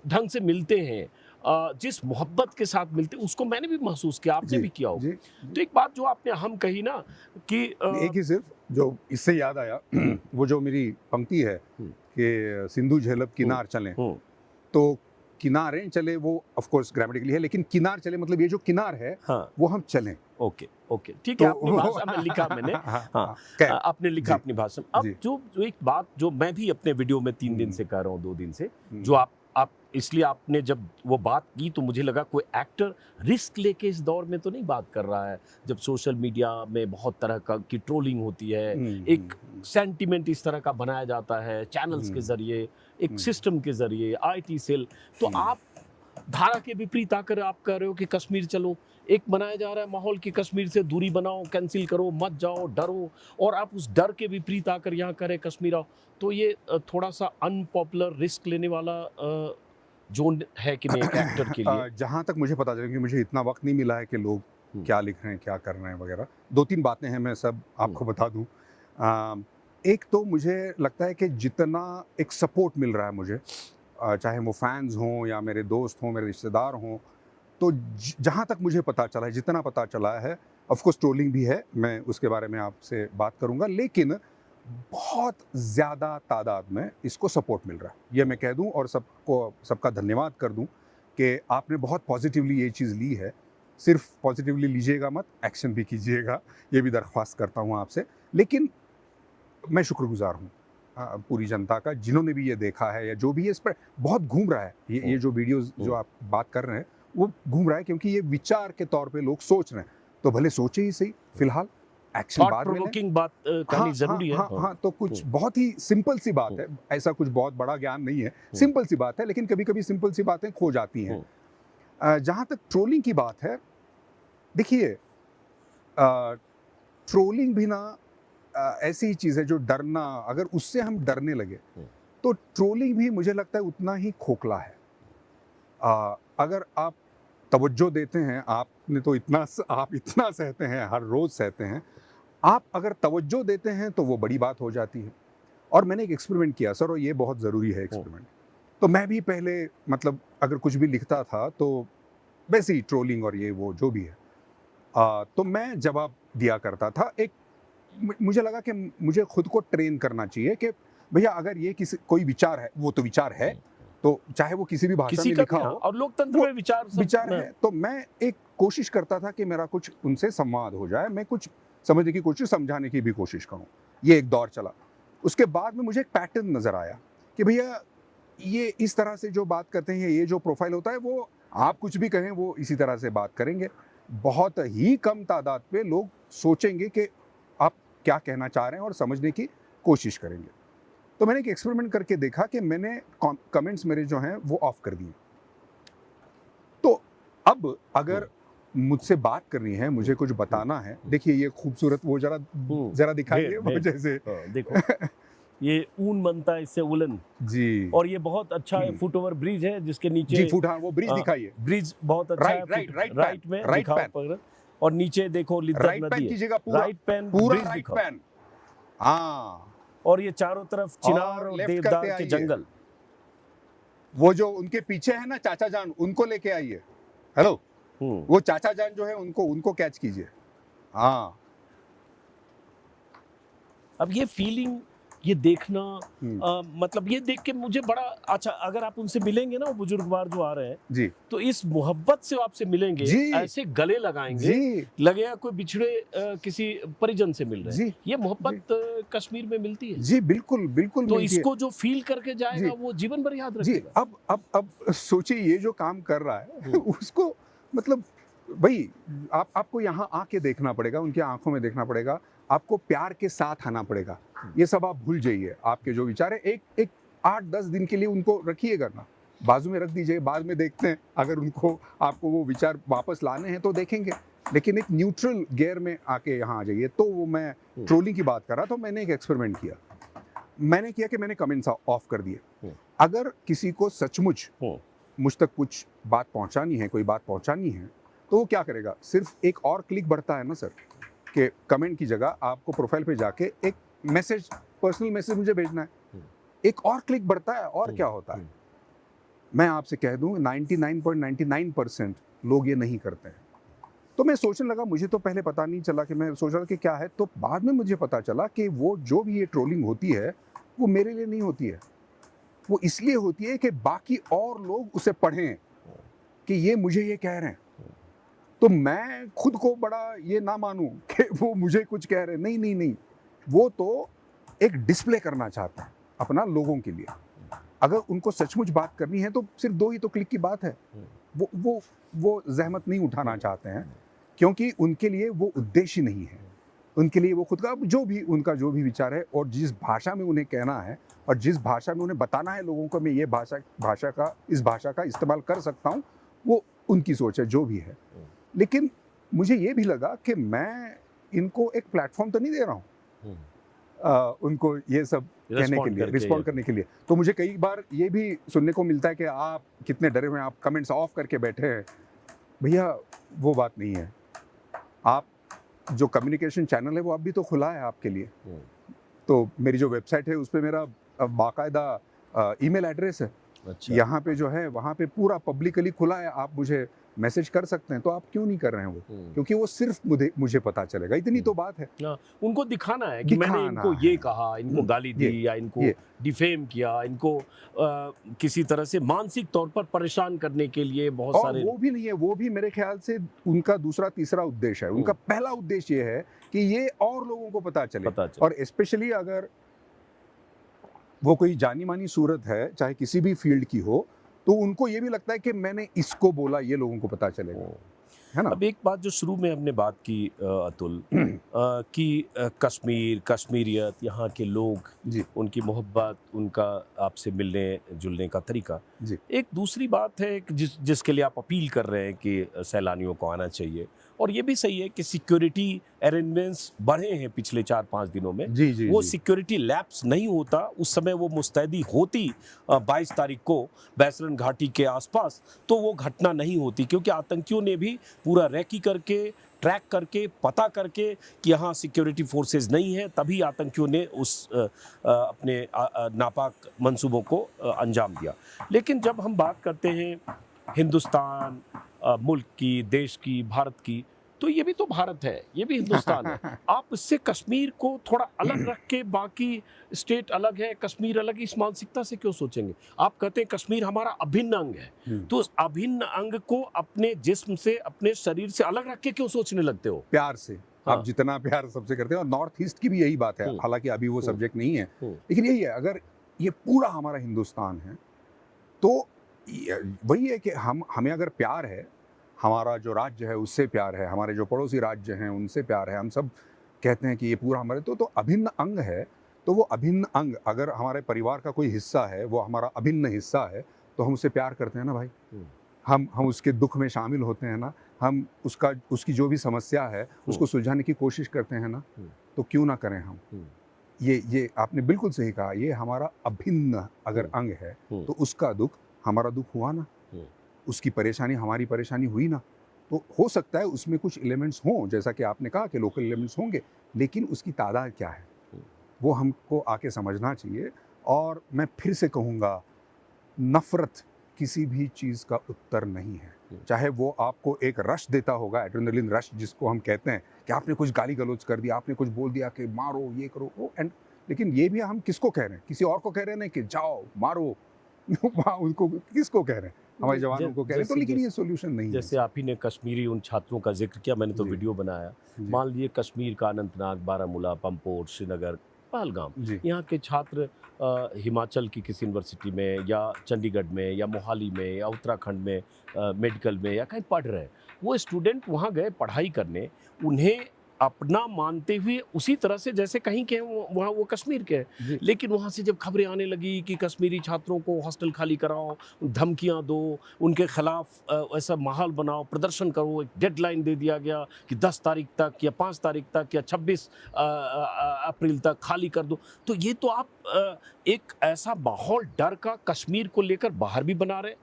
ढंग से मिलते हैं, जिस मोहब्बत के साथ मिलते हैं, उसको मैंने भी महसूस किया, आपने जी, भी किया होगा। जी। तो एक बात जो आपने हम कही ना कि एक ही सिर्फ जो इससे याद आया वो जो मेरी पंक्ति है कि सिंधु झेलम किनार चलें, तो किनारे चले वो ऑफ कोर्स ग्रामेटिकली है, लेकिन किनार चले मतलब ये जो किनार है हाँ, वो हम चलें। ओके ओके, ठीक है, तो अपनी भाषा में लिखा मैंने, हाँ, खैर, आपने लिखा जी, अपनी भाषा में। अब जी। जो एक बात जो मैं भी अपने वीडियो में 3 दिन से कह रहा हूँ, 2 दिन से, जो आप इसलिए आपने जब वो बात की तो मुझे लगा कोई एक्टर रिस्क लेके इस दौर में तो नहीं बात कर रहा है, जब सोशल मीडिया में बहुत तरह की ट्रोलिंग होती है, एक सेंटिमेंट इस तरह का बनाया जाता है चैनल्स के जरिए, एक सिस्टम के जरिए, आईटी सेल। तो आप धारा के विपरीत आकर आप कह रहे हो कि कश्मीर चलो, एक बनाया जा रहा है माहौल की कश्मीर से दूरी बनाओ, कैंसिल करो, मत जाओ, डरो, और आप उस डर के विपरीत आकर यहाँ करें कश्मीर आओ। तो ये थोड़ा सा अनपॉपुलर, रिस्क लेने वाला जोन है कि नहीं एक एक्टर के लिए? जहाँ तक मुझे पता चला, कि मुझे इतना वक्त नहीं मिला है कि लोग क्या लिख रहे हैं, क्या कर रहे हैं वगैरह। 2-3 बातें हैं, मैं सब आपको बता दूं। एक तो मुझे लगता है कि जितना एक सपोर्ट मिल रहा है मुझे, चाहे वो फैंस हों या मेरे दोस्त हों, मेरे रिश्तेदार हों, तो जहाँ तक मुझे पता चला है, जितना पता चला है, ऑफ कोर्स ट्रोलिंग भी है, मैं उसके बारे में आपसे बात करूँगा, लेकिन बहुत ज़्यादा तादाद में इसको सपोर्ट मिल रहा है, ये मैं कह दूं, और सबका धन्यवाद कर दूं कि आपने बहुत पॉजिटिवली ये चीज़ ली है। सिर्फ पॉजिटिवली लीजिएगा मत, एक्शन भी कीजिएगा, ये भी दरख्वास्त करता हूं आपसे। लेकिन मैं शुक्रगुजार हूं पूरी जनता का, जिन्होंने भी ये देखा है, या जो भी इस पर बहुत घूम रहा है, ये जो वीडियोज़ जो आप बात कर रहे हैं वो घूम रहा है, क्योंकि ये विचार के तौर पर लोग सोच रहे हैं, तो भले सोचे ही सही, फिलहाल एक्शन बाद में लें। बात करनी जरूरी है। हाँ, तो कुछ बहुत ही सिंपल सी बात है, ऐसा कुछ बहुत बड़ा ज्ञान नहीं है, सिंपल सी बात है, लेकिन कभी कभी सिंपल सी बातें खो जाती हैं। जहाँ तक ट्रोलिंग की बात है, देखिए ट्रोलिंग भी ना ऐसी ही चीज़ है जो डरना, अगर उससे हम डरने लगे तो ट्रोलिंग भी मुझे लगता है उतना ही खोखला है। अगर आप तवज्जो देते हैं, आपने तो आप इतना सहते हैं, हर रोज़ सहते हैं, आप अगर तवज्जो देते हैं तो वो बड़ी बात हो जाती है। और मैंने एक एक्सपेरिमेंट किया सर, और ये बहुत ज़रूरी है एक्सपेरिमेंट। तो मैं भी पहले मतलब अगर कुछ भी लिखता था तो वैसे ही ट्रोलिंग और ये वो जो भी है, तो मैं जवाब दिया करता था। मुझे लगा कि मुझे खुद को ट्रेन करना चाहिए कि भैया अगर ये कोई विचार है, वो तो विचार है, तो चाहे वो किसी भी भाषा में लिखा हो, और लोकतंत्र में विचार है। तो मैं एक कोशिश करता था कि मेरा कुछ उनसे संवाद हो जाए, मैं कुछ समझने की कोशिश, समझाने की भी कोशिश करूं। ये एक दौर चला। उसके बाद में मुझे एक पैटर्न नज़र आया कि भैया ये इस तरह से जो बात करते हैं, ये जो प्रोफाइल होता है, वो आप कुछ भी कहें वो इसी तरह से बात करेंगे। बहुत ही कम तादाद पे लोग सोचेंगे कि आप क्या कहना चाह रहे हैं और समझने की कोशिश करेंगे। तो मैंने एक एक्सपेरिमेंट करके देखा कि मैंने कमेंट्स मेरे जो हैं वो ऑफ कर दिए। तो अब अगर मुझसे बात करनी है, मुझे कुछ बताना है, देखिए ये खूबसूरत वो जरा दिखाइए वो, जैसे देखो ये ऊन बनता है इससे, वुलन। जी और ये बहुत अच्छा फुट ओवर ब्रिज है जिसके नीचे जी फुट, हाँ वो ब्रिज दिखाइए, ब्रिज बहुत अच्छा है। राइट में दिखाओ पर, और नीचे देखो लिद्दत राइट पैन नदी कीजिएगा, है। राइट पैन पूरा ब्रिज राइट दिखाओ। पैन, हाँ। और ये चारों तरफ चिनार और लेफ्ट देवदार करते के आइए। जंगल। वो जो उनके पीछे है ना चाचा जान, उनको लेके आइए। हेलो, वो चाचा जान जो है उनको कैच कीजिए। हाँ, अब ये फीलिंग, ये देखना, मतलब ये देख के मुझे बड़ा अच्छा, अगर आप उनसे मिलेंगे ना, वो बुजुर्गवार जो आ रहे हैं जी तो इस मोहब्बत से आपसे मिलेंगे, जी ऐसे गले लगाएंगे, जी लगेगा कोई बिछड़े किसी परिजन से मिल रहे हैं। जी ये मोहब्बत कश्मीर में मिलती है। जी, बिल्कुल बिल्कुल तो मिलती है। इसको जो फील करके जाएगा जी वो जीवन भर याद जी, रखेगा। अब सोचिए, ये जो काम कर रहा है उसको, मतलब भाई आपको यहाँ आके देखना पड़ेगा, उनकी आंखों में देखना पड़ेगा, आपको प्यार के साथ आना पड़ेगा। ये सब आप भूल जाइए, आपके जो विचार है एक 8-10 दिन के लिए उनको रखिएगा ना, बाजू में रख दीजिए, बाद में देखते हैं, अगर उनको आपको वो विचार वापस लाने हैं तो देखेंगे, लेकिन एक न्यूट्रल गियर में आके यहाँ आ जाइए। तो वो मैं ट्रोलिंग की बात कर रहा था, मैंने एक एक्सपेरिमेंट किया। मैंने मैंने कमेंट्स ऑफ कर दिए। अगर किसी को सचमुच मुझ तक कुछ बात पहुंचानी है, कोई बात पहुंचानी है, तो वो क्या करेगा, सिर्फ एक और क्लिक बढ़ता है ना सर, कि कमेंट की जगह आपको प्रोफाइल पे जाके एक मैसेज, पर्सनल मैसेज मुझे भेजना है, एक और क्लिक बढ़ता है, और क्या होता है। मैं आपसे कह दूं 99.99% लोग ये नहीं करते हैं। तो मैं सोचने लगा, मुझे तो पहले पता नहीं चला, कि मैं सोच रहा था कि क्या है, तो बाद में मुझे पता चला कि वो जो भी ये ट्रोलिंग होती है वो मेरे लिए नहीं होती है, वो इसलिए होती है कि बाकी और लोग उसे पढ़ें कि ये मुझे ये कह रहे हैं, तो मैं खुद को बड़ा ये ना मानूं कि वो मुझे कुछ कह रहे हैं। नहीं नहीं नहीं, वो तो एक डिस्प्ले करना चाहता है अपना लोगों के लिए। अगर उनको सचमुच बात करनी है तो सिर्फ 2 ही तो क्लिक की बात है। वो जहमत नहीं उठाना चाहते हैं, क्योंकि उनके लिए वो उद्देश्य नहीं है। उनके लिए वो खुद का उनका जो भी विचार है, और जिस भाषा में उन्हें कहना है, और जिस भाषा में उन्हें बताना है लोगों को, मैं ये इस भाषा का इस्तेमाल कर सकता हूँ, वो उनकी सोच है, जो भी है। लेकिन मुझे ये भी लगा कि मैं इनको एक प्लेटफॉर्म तो नहीं दे रहा हूँ उनको ये सब कहने के लिए, रिस्पॉन्ड करने के लिए। तो मुझे कई बार ये भी सुनने को मिलता है कि आप कितने डरे हुए हैं, आप कमेंट्स ऑफ करके बैठे हैं। भैया वो बात नहीं है, आप जो कम्युनिकेशन चैनल है वो अब भी तो खुला है आपके लिए। तो मेरी जो वेबसाइट है उस पर मेरा बाकायदा ईमेल एड्रेस है। अच्छा। यहाँ पे जो है वहाँ पे पूरा पब्लिकली खुला है, आप मुझे मैसेज कर सकते हैं। तो आप क्यों नहीं कर रहे हैं वो? क्योंकि वो सिर्फ मुझे पता चलेगा, इतनी तो बात है। उनको दिखाना है कि मैंने इनको ये कहा, इनको गाली दी, या इनको डिफेम किया, इनको किसी तरह से मानसिक तौर पर परेशान करने के लिए बहुत सारे। वो भी नहीं है, वो भी मेरे ख्याल से उनका दूसरा तीसरा उद्देश्य है। उनका पहला उद्देश्य ये है कि ये और लोगों को पता चले। और स्पेशली अगर वो कोई जानी मानी सूरत है, चाहे किसी भी फील्ड की हो, तो उनको ये भी लगता है कि मैंने इसको बोला, ये लोगों को पता चलेगा, है ना। अब एक बात जो शुरू में हमने बात की अतुल, कि कश्मीर, कश्मीरियत, यहाँ के लोग, उनकी मोहब्बत, उनका आपसे मिलने जुलने का तरीका। एक दूसरी बात है जिसके लिए आप अपील कर रहे हैं कि सैलानियों को आना चाहिए, और ये भी सही है कि सिक्योरिटी अरेंजमेंट्स बढ़े हैं पिछले 4-5 दिनों में। वो सिक्योरिटी लैप्स नहीं होता, उस समय वो मुस्तैदी होती 22 तारीख को बैसरन घाटी के आसपास, तो वो घटना नहीं होती, क्योंकि आतंकियों ने भी पूरा रैकी करके, ट्रैक करके, पता करके कि यहाँ सिक्योरिटी फोर्सेस नहीं है, तभी आतंकियों ने उस अपने नापाक मंसूबों को अंजाम दिया। लेकिन जब हम बात करते हैं हिंदुस्तान मुल्क की, देश की, भारत की, तो ये भी तो भारत है, ये भी हिंदुस्तान है। आप इससे कश्मीर को थोड़ा अलग रख के, बाकी स्टेट अलग है, कश्मीर अलग, इस मानसिकता से क्यों सोचेंगे? आप कहते हैं कश्मीर हमारा अभिन्न अंग है, तो उस अभिन्न अंग को अपने जिस्म से, अपने शरीर से अलग रख के क्यों सोचने लगते हो? प्यार से। हाँ। आप जितना प्यार सबसे करते हैं, और नॉर्थ ईस्ट की भी यही बात है, हालांकि अभी वो सब्जेक्ट नहीं है, लेकिन यही है, अगर ये पूरा हमारा हिंदुस्तान है, तो वही है कि हमें अगर प्यार है, हमारा जो राज्य है उससे प्यार है, हमारे जो पड़ोसी राज्य हैं उनसे प्यार है, हम सब कहते हैं कि ये पूरा हमारे तो अभिन्न अंग है। तो वो अभिन्न अंग अगर हमारे परिवार का कोई हिस्सा है, वो हमारा अभिन्न हिस्सा है, तो हम उससे प्यार करते हैं ना भाई। हम उसके दुख में शामिल होते हैं ना, हम उसकी जो भी समस्या है उसको सुलझाने की कोशिश करते हैं ना, तो क्यों ना करें हम। ये आपने बिल्कुल सही कहा, ये हमारा अभिन्न अगर अंग है तो उसका दुख हमारा दुख हुआ ना, उसकी परेशानी हमारी परेशानी हुई ना। तो हो सकता है उसमें कुछ एलिमेंट्स हों, जैसा कि आपने कहा कि लोकल एलिमेंट्स होंगे, लेकिन उसकी तादाद क्या है वो हमको आके समझना चाहिए। और मैं फिर से कहूँगा, नफ़रत किसी भी चीज़ का उत्तर नहीं है। चाहे वो आपको एक रश देता होगा, एड्रेनलिन रश जिसको हम कहते हैं, कि आपने कुछ गाली गलौज कर दिया, आपने कुछ बोल दिया कि मारो, ये करो वो, एंड लेकिन ये भी हम किसको कह रहे हैं? किसी और को कह रहे हैं ना कि जाओ मारो वहाँ उनको किसको कह रहे हैं? हमारे जवानों को कह रहे हैं। तो लेकिन ये सॉल्यूशन नहीं है। जैसे आप ही ने कश्मीरी उन छात्रों का जिक्र किया, मैंने तो जी। वीडियो बनाया। जी। मान लीजिए कश्मीर का अनंतनाग, बारामूला, पंपोर, श्रीनगर, पहलगाम, जी। यहाँ के छात्र हिमाचल की किसी यूनिवर्सिटी में या चंडीगढ़ में या मोहाली में या उत्तराखंड में मेडिकल में या कहीं पढ़ रहे हैं। वो स्टूडेंट वहाँ गए पढ़ाई करने, उन्हें अपना मानते हुए उसी तरह से जैसे कहीं के हैं वहाँ वो कश्मीर के हैं। जी। लेकिन वहाँ से जब खबरें आने लगी कि कश्मीरी छात्रों को हॉस्टल खाली कराओ, धमकियाँ दो, उनके खिलाफ ऐसा माहौल बनाओ, प्रदर्शन करो, एक डेडलाइन दे दिया गया कि 10 तारीख तक या 5 तारीख तक या 26 अप्रैल तक खाली कर दो। तो ये तो आप एक ऐसा माहौल डर का कश्मीर को लेकर बाहर भी बना रहे,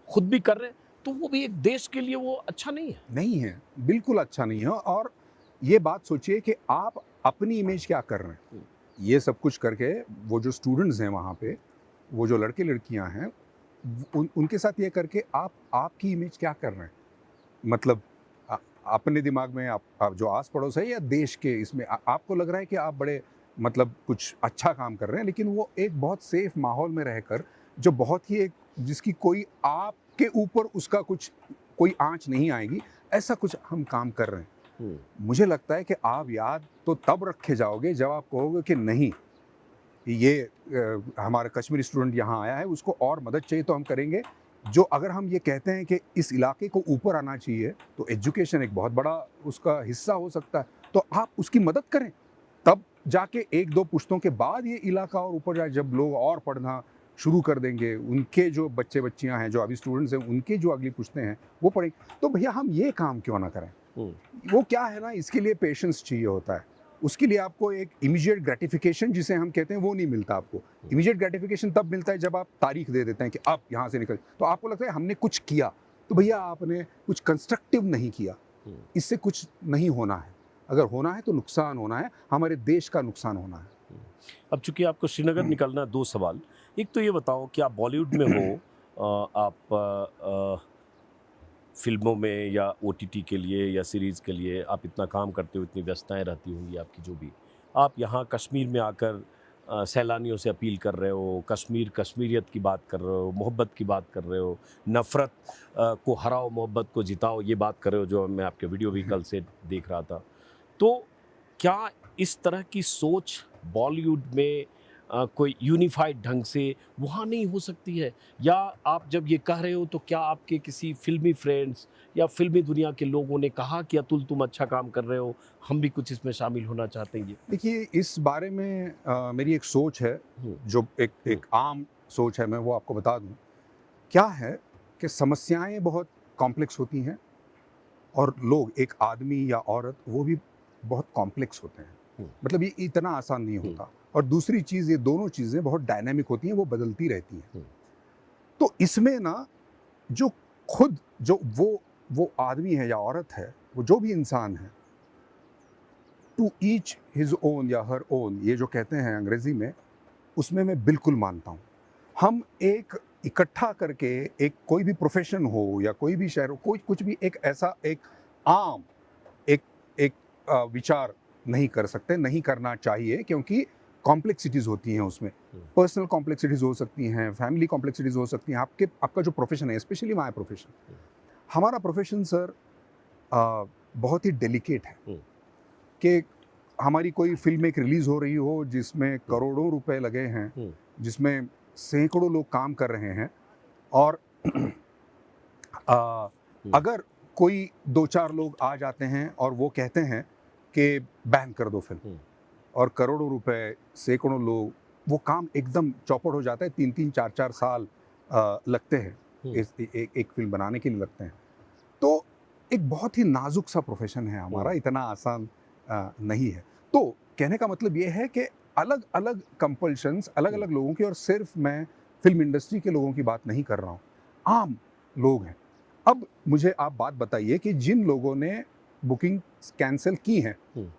खुद भी कर रहे, तो वो भी एक देश के लिए वो अच्छा नहीं है। नहीं है, बिल्कुल अच्छा नहीं है। और ये बात सोचिए कि आप अपनी इमेज क्या कर रहे हैं? ये सब कुछ करके वो जो स्टूडेंट्स हैं वहाँ पे, वो जो लड़के-लड़कियाँ हैं, उनके साथ ये करके आपकी इमेज क्या कर रहे हैं? मतलब अपने दिमाग में आप जो आस-पड़ोस है या देश के इसमें आपको लग रहा है कि आप बड़े मतलब कुछ अच्छा काम कर रहे हैं, लेकिन वो एक बहुत सेफ माहौल में रहकर, जो बहुत ही एक जिसकी कोई आपके ऊपर उसका कुछ कोई आँच नहीं आएगी, ऐसा कुछ हम काम कर रहे हैं। मुझे लगता है कि आप याद तो तब रखे जाओगे जब आप कहोगे कि नहीं, ये हमारा कश्मीरी स्टूडेंट यहाँ आया है, उसको और मदद चाहिए तो हम करेंगे। जो अगर हम ये कहते हैं कि इस इलाके को ऊपर आना चाहिए, तो एजुकेशन एक बहुत बड़ा उसका हिस्सा हो सकता है, तो आप उसकी मदद करें। तब जाके 1-2 पुश्तों के बाद ये इलाका और ऊपर जाए, जब लोग और पढ़ना शुरू कर देंगे, उनके जो बच्चे-बच्चियाँ हैं, जो अभी स्टूडेंट्स हैं, उनकी जो अगली पुश्तें हैं, वो पढ़ेंगी। तो भैया हम ये काम क्यों ना करें? वो क्या है ना, इसके लिए पेशेंस चाहिए होता है। उसके लिए आपको एक इमीडिएट ग्रेटिफिकेशन जिसे हम कहते हैं वो नहीं मिलता आपको। इमीडिएट ग्रेटिफिकेशन तब मिलता है जब आप तारीख दे देते हैं कि अब यहाँ से निकल, तो आपको लगता है हमने कुछ किया। तो भैया आपने कुछ कंस्ट्रक्टिव नहीं किया, इससे कुछ नहीं होना है। अगर होना है तो नुकसान होना है, हमारे देश का नुकसान होना है। अब चूंकि आपको श्रीनगर निकलना, 2 सवाल। एक तो ये बताओ कि आप बॉलीवुड में हो, आप फिल्मों में या ओटीटी के लिए या सीरीज़ के लिए आप इतना काम करते हो, इतनी व्यस्तताएं रहती होंगी आपकी जो भी, आप यहाँ कश्मीर में आकर सैलानियों से अपील कर रहे हो, कश्मीरियत की बात कर रहे हो, मोहब्बत की बात कर रहे हो, नफ़रत को हराओ, मोहब्बत को जिताओ, ये बात कर रहे हो, जो मैं आपके वीडियो भी कल से देख रहा था। तो क्या इस तरह की सोच बॉलीवुड में कोई यूनिफाइड ढंग से वहाँ नहीं हो सकती है? या आप जब ये कह रहे हो तो क्या आपके किसी फ़िल्मी फ्रेंड्स या फ़िल्मी दुनिया के लोगों ने कहा कि अतुल तुम अच्छा काम कर रहे हो, हम भी कुछ इसमें शामिल होना चाहते हैं ये? देखिए, इस बारे में मेरी एक सोच है, जो एक आम सोच है, मैं वो आपको बता दूँ। क्या है कि समस्याएँ बहुत कॉम्प्लेक्स होती हैं और लोग, एक आदमी या औरत, वो भी बहुत कॉम्प्लेक्स होते हैं। मतलब ये इतना आसान नहीं होता। और दूसरी चीज़, ये दोनों चीज़ें बहुत डायनामिक होती हैं, वो बदलती रहती हैं। तो इसमें ना, जो खुद जो वो आदमी है या औरत है, वो जो भी इंसान है, टू ईच हिज ओन या हर ओन, ये जो कहते हैं अंग्रेजी में, उसमें मैं बिल्कुल मानता हूँ। हम एक इकट्ठा करके एक कोई भी प्रोफेशन हो या कोई भी शहर हो, कोई कुछ भी एक ऐसा एक आम एक एक विचार नहीं कर सकते, नहीं करना चाहिए, क्योंकि कॉम्प्लेक्सिटीज़ होती हैं उसमें। पर्सनल कॉम्प्लेक्सिटीज़ हो सकती हैं, फैमिली कॉम्प्लेक्सिटीज़ हो सकती हैं, आपका जो प्रोफेशन है, स्पेशली माय प्रोफेशन। हमारा प्रोफेशन सर बहुत ही डेलिकेट है कि हमारी कोई फ़िल्म एक रिलीज़ हो रही हो जिसमें करोड़ों रुपए लगे हैं, जिसमें सैकड़ों लोग काम कर रहे हैं, और अगर कोई 2-4 लोग आ जाते हैं और वो कहते हैं कि बैन कर दो फ़िल्म, और करोड़ों रुपए, सैकड़ों लोग, वो काम एकदम चौपट हो जाता है। 3-3 4-4 साल लगते हैं इस एक फ़िल्म बनाने के लिए लगते हैं। तो एक बहुत ही नाज़ुक सा प्रोफ़ेशन है हमारा, इतना आसान नहीं है। तो कहने का मतलब ये है कि अलग अलग कंपल्शंस अलग अलग लोगों की, और सिर्फ मैं फिल्म इंडस्ट्री के लोगों की बात नहीं कर रहा हूँ, आम लोग हैं। अब मुझे आप बात बताइए कि जिन लोगों ने बुकिंग कैंसिल की हैं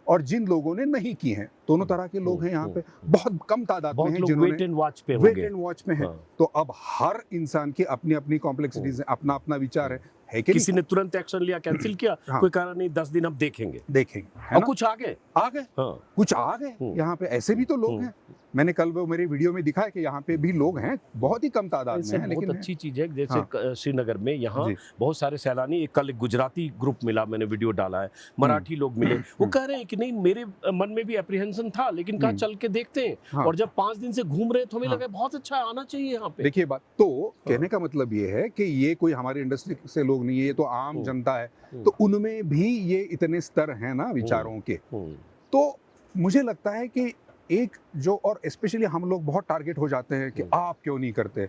और जिन लोगों ने नहीं की हैं, दोनों तरह के लोग हैं यहाँ पे, बहुत कम तादाद में बहुत हैं लोग जिन्होंने वेट एंड वॉच पे वेट होंगे। एंड वॉच में हैं। हाँ। तो अब हर इंसान की अपनी अपनी कॉम्प्लेक्सिटीज है, अपना अपना विचार है कि किसी नहीं? ने तुरंत एक्शन लिया, कैंसिल किया, हाँ। कोई कहा नहीं 10 दिन हम देखेंगे, देखेंगे, है और ना? कुछ आ गए। आ गए, हाँ। कुछ आ गए यहाँ पे, ऐसे भी तो लोग हैं। मैंने कल वो मेरे वीडियो में दिखा है कि यहाँ पे भी लोग हैं, बहुत ही कम तादाद में इससे हैं, बहुत लेकिन अच्छी चीज है, जैसे हाँ। श्रीनगर में यहाँ जी। बहुत सारे सैलानी, कल एक गुजराती ग्रुप मिला, मैंने वीडियो डाला है, मराठी लोग मिले, वो कह रहे हैं कि नहीं मेरे मन में भी एप्रीहेंशन था, लेकिन कहा चल के देखते हैं, हाँ। और जब 5 दिन से घूम रहे तो हमें हाँ। लगा बहुत अच्छा है, आना चाहिए यहाँ पे। देखिए बात तो कहने का मतलब ये है कि ये कोई हमारी इंडस्ट्री से लोग नहीं है, ये तो आम जनता है, तो उनमें भी ये इतने स्तर हैं ना विचारों के। तो मुझे लगता है कि एक जो, और स्पेशली हम लोग बहुत टारगेट हो जाते हैं कि आप क्यों नहीं करते,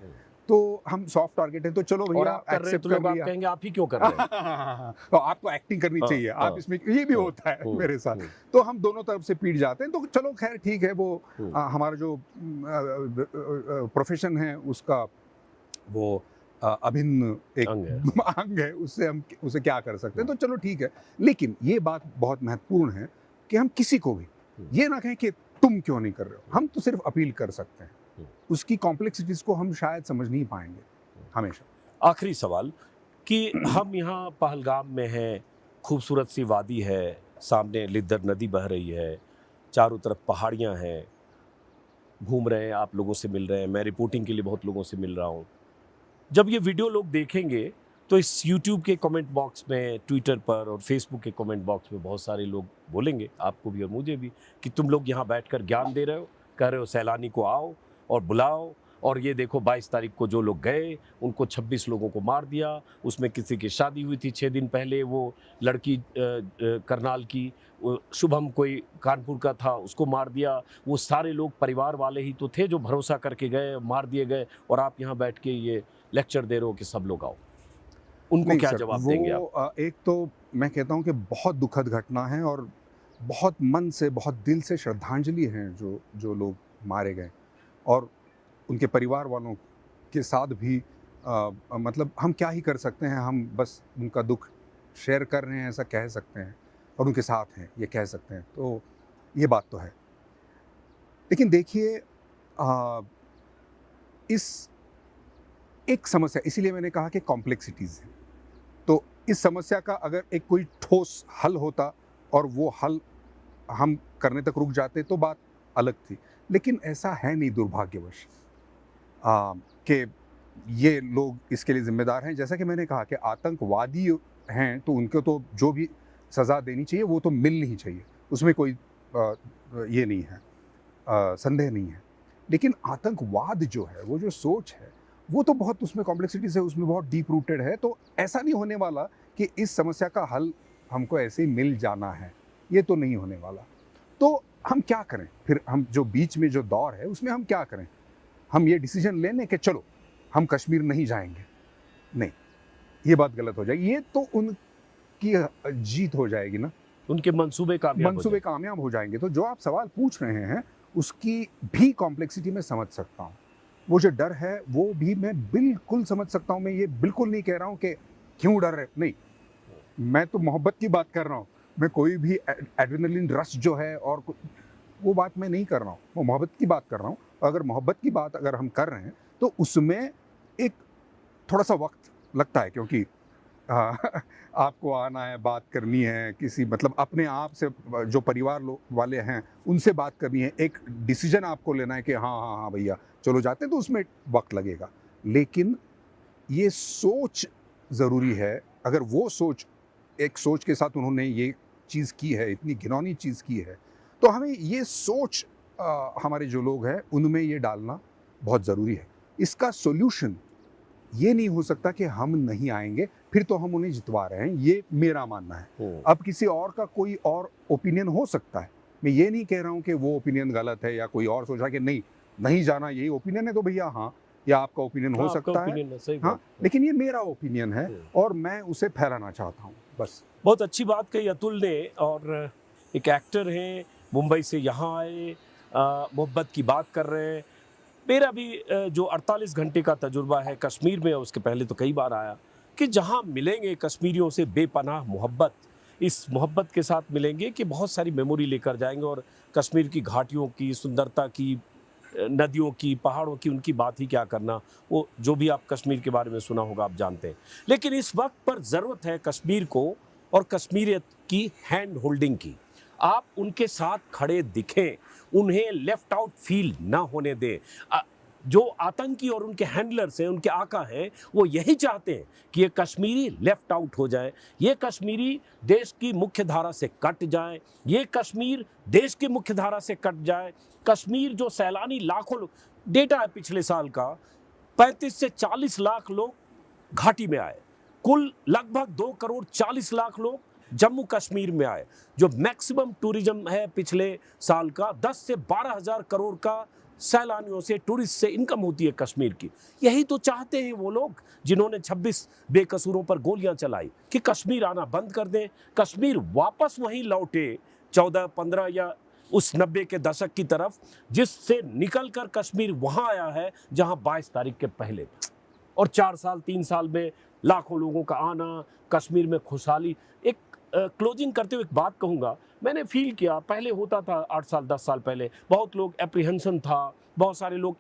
तो हम सॉफ्ट टारगेट हैं, तो चलो और भैया आप कर रहे हैं एक्सेप्ट तो कर लोग आप लिया। कहेंगे आप ही क्यों कर रहे हैं। तो आपको एक्टिंग करनी चाहिए, आप इसमें, ये भी होता है मेरे साथ। तो हम दोनों तरफ से पीट जाते हैं, तो चलो खैर ठीक है, वो हमारा जो प्रोफेशन है उसका वो अभिन्न एक अंग है, उससे हम उसे क्या कर सकते हैं, तो चलो ठीक है। लेकिन ये बात बहुत महत्वपूर्ण है कि हम किसी को भी ये ना कहें कि तुम क्यों नहीं कर रहे हो, हम तो सिर्फ अपील कर सकते हैं, उसकी कॉम्प्लेक्सिटीज को हम शायद समझ नहीं पाएंगे हमेशा। आखिरी सवाल कि हम यहाँ पहलगाम में हैं, खूबसूरत सी वादी है, सामने लिद्दर नदी बह रही है, चारों तरफ पहाड़ियाँ हैं, घूम रहे हैं, आप लोगों से मिल रहे हैं, मैं रिपोर्टिंग के लिए बहुत लोगों से मिल रहा हूँ। जब ये वीडियो लोग देखेंगे तो इस यूट्यूब के कमेंट बॉक्स में, ट्विटर पर और फेसबुक के कमेंट बॉक्स में बहुत सारे लोग बोलेंगे, आपको भी और मुझे भी, कि तुम लोग यहाँ बैठकर ज्ञान दे रहे हो, कह रहे हो सैलानी को आओ और बुलाओ, और ये देखो 22 तारीख को जो लोग गए उनको 26 लोगों को मार दिया, उसमें किसी की शादी हुई थी 6 दिन पहले, वो लड़की करनाल की, शुभम कोई कानपुर का था, उसको मार दिया, वो सारे लोग परिवार वाले ही तो थे जो भरोसा करके गए, मार दिए गए, और आप यहाँ बैठ के ये लेक्चर दे रहे हो कि सब लोग आओ। उनको क्या जवाब देंगे आप? एक तो मैं कहता हूँ कि बहुत दुखद घटना है, और बहुत मन से, बहुत दिल से श्रद्धांजलि है जो लोग मारे गए, और उनके परिवार वालों के साथ भी मतलब हम क्या ही कर सकते हैं, हम बस उनका दुख शेयर कर रहे हैं, ऐसा कह सकते हैं, और उनके साथ हैं ये कह सकते हैं, तो ये बात तो है। लेकिन देखिए इस एक समस्या, इसीलिए मैंने कहा कि कॉम्प्लेक्सिटीज़ हैं, तो इस समस्या का अगर एक कोई ठोस हल होता और वो हल हम करने तक रुक जाते तो बात अलग थी, लेकिन ऐसा है नहीं, दुर्भाग्यवश, कि ये लोग इसके लिए जिम्मेदार हैं। जैसा कि मैंने कहा कि आतंकवादी हैं तो उनको तो जो भी सज़ा देनी चाहिए वो तो मिलनी ही चाहिए, उसमें कोई ये नहीं है, संदेह नहीं है। लेकिन आतंकवाद जो है, वो जो सोच है, वो तो बहुत, उसमें कॉम्प्लेक्सिटीज़ है, उसमें बहुत डीप रूटेड है। तो ऐसा नहीं होने वाला कि इस समस्या का हल हमको ऐसे ही मिल जाना है, ये तो नहीं होने वाला। तो हम क्या करें फिर, हम जो बीच में जो दौर है उसमें हम क्या करें? हम ये डिसीजन ले लें कि चलो हम कश्मीर नहीं जाएंगे? नहीं, ये बात गलत हो जाएगी, ये तो उनकी जीत हो जाएगी ना, उनके मंसूबे कामयाब हो जाएंगे। तो जो आप सवाल पूछ रहे हैं उसकी भी कॉम्प्लेक्सिटी में समझ सकता हूँ, वो जो डर है वो भी मैं बिल्कुल समझ सकता हूँ। मैं ये बिल्कुल नहीं कह रहा हूँ कि क्यों डर है, नहीं, मैं तो मोहब्बत की बात कर रहा हूँ। मैं कोई भी एड्रेनलिन रश जो है और वो बात मैं नहीं कर रहा हूँ, मैं मोहब्बत की बात कर रहा हूँ। अगर मोहब्बत की बात अगर हम कर रहे हैं तो उसमें एक थोड़ा सा वक्त लगता है, क्योंकि आपको आना है, बात करनी है, किसी मतलब अपने आप से जो परिवार वाले हैं उनसे बात करनी है, एक डिसीजन आपको लेना है कि हाँ हाँ हाँ भैया चलो जाते हैं, तो उसमें वक्त लगेगा। लेकिन ये सोच ज़रूरी है। अगर वो सोच, एक सोच के साथ उन्होंने ये चीज़ की है, इतनी घिनौनी चीज़ की है, तो हमें ये सोच हमारे जो लोग हैं उनमें ये डालना बहुत ज़रूरी है। इसका सॉल्यूशन ये नहीं हो सकता कि हम नहीं आएंगे, फिर तो हम उन्हें जितवा रहे हैं, ये मेरा मानना है। अब किसी और का कोई और ओपिनियन हो सकता है, मैं ये नहीं कह रहा हूँ कि वो ओपिनियन गलत है या कोई और सोच रहा है कि नहीं जाना यही ओपिनियन है, तो भैया हाँ, या आपका ओपिनियन हो सकता है, हाँ, लेकिन ये मेरा ओपिनियन है और मैं उसे फैलाना चाहता हूँ, बस। बहुत अच्छी बात कही अतुल ने, और एक एक्टर हैं, मुंबई से यहाँ आए मोहब्बत की बात कर रहे हैं। मेरा भी जो 48 घंटे का तजुर्बा है कश्मीर में, उसके पहले तो कई बार आया, कि जहाँ मिलेंगे कश्मीरियों से बेपनाह मोहब्बत, इस मोहब्बत के साथ मिलेंगे कि बहुत सारी मेमोरी लेकर जाएंगे। और कश्मीर की घाटियों की सुंदरता की, नदियों की, पहाड़ों की, उनकी बात ही क्या करना। वो जो भी आप कश्मीर के बारे में सुना होगा आप जानते हैं। लेकिन इस वक्त पर ज़रूरत है कश्मीर को और कश्मीरियत की हैंड होल्डिंग की। आप उनके साथ खड़े दिखें, उन्हें लेफ्ट आउट फील ना होने दें। जो आतंकी और उनके हैंडलर्स हैं, उनके आका हैं, वो यही चाहते हैं कि ये कश्मीरी लेफ्ट आउट हो जाए, ये कश्मीरी देश की मुख्य धारा से कट जाए, ये कश्मीर देश की मुख्य धारा से कट जाए। कश्मीर जो सैलानी लाखों लोग, डेटा है पिछले साल का, 35 से 40 लाख लोग घाटी में आए, कुल लगभग 2 करोड़ 40 लाख लोग जम्मू कश्मीर में आए। जो मैक्सिमम टूरिज्म है पिछले साल का, 10 से 12 हजार करोड़ का सैलानियों से, टूरिस्ट से इनकम होती है कश्मीर की। यही तो चाहते हैं वो लोग जिन्होंने 26 बेकसूरों पर गोलियां चलाई कि कश्मीर आना बंद कर दें, कश्मीर वापस वहीं लौटे 14-15 या उस 90 के दशक की तरफ, जिससे निकलकर कश्मीर वहां आया है जहां 22 तारीख के पहले था। और 4 साल 3 साल में लाखों लोगों का आना, कश्मीर में खुशहाली। एक क्लोजिंग करते हुए एक बात कहूँगा, मैंने फील किया, पहले होता था 8 साल 10 साल पहले, बहुत लोग एप्रीहेंशन था, बहुत सारे लोग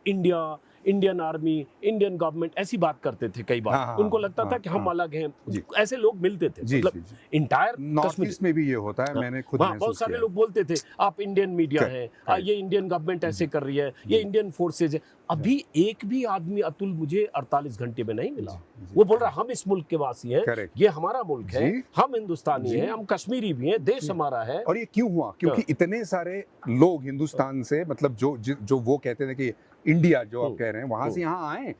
इंडियन आर्मी, इंडियन गवर्नमेंट ऐसी बात करते थे कई बार। हाँ, उनको लगता था कि हम अलग हैं, ऐसे लोग मिलते थे। मतलब इंटायर नॉर्थ ईस्ट में भी ये होता है, मैंने खुद महसूस बहुत सारे किया। लोग बोलते थे आप इंडियन मीडिया है, ये इंडियन गवर्नमेंट ऐसे कर रही है, ये इंडियन फोर्सेज है। अभी एक भी आदमी अतुल मुझे 48 घंटे में नहीं मिला। वो बोल रहा हम इस मुल्क के वासी हैं, ये हमारा मुल्क है, हम हिंदुस्तानी हैं, हम कश्मीरी भी हैं, देश हमारा है। और ये क्यों हुआ? क्योंकि इतने सारे लोग हिंदुस्तान से, मतलब जो वो कहते थे कि इंडिया, जो आप कह रहे हैं, वहां से यहाँ आए,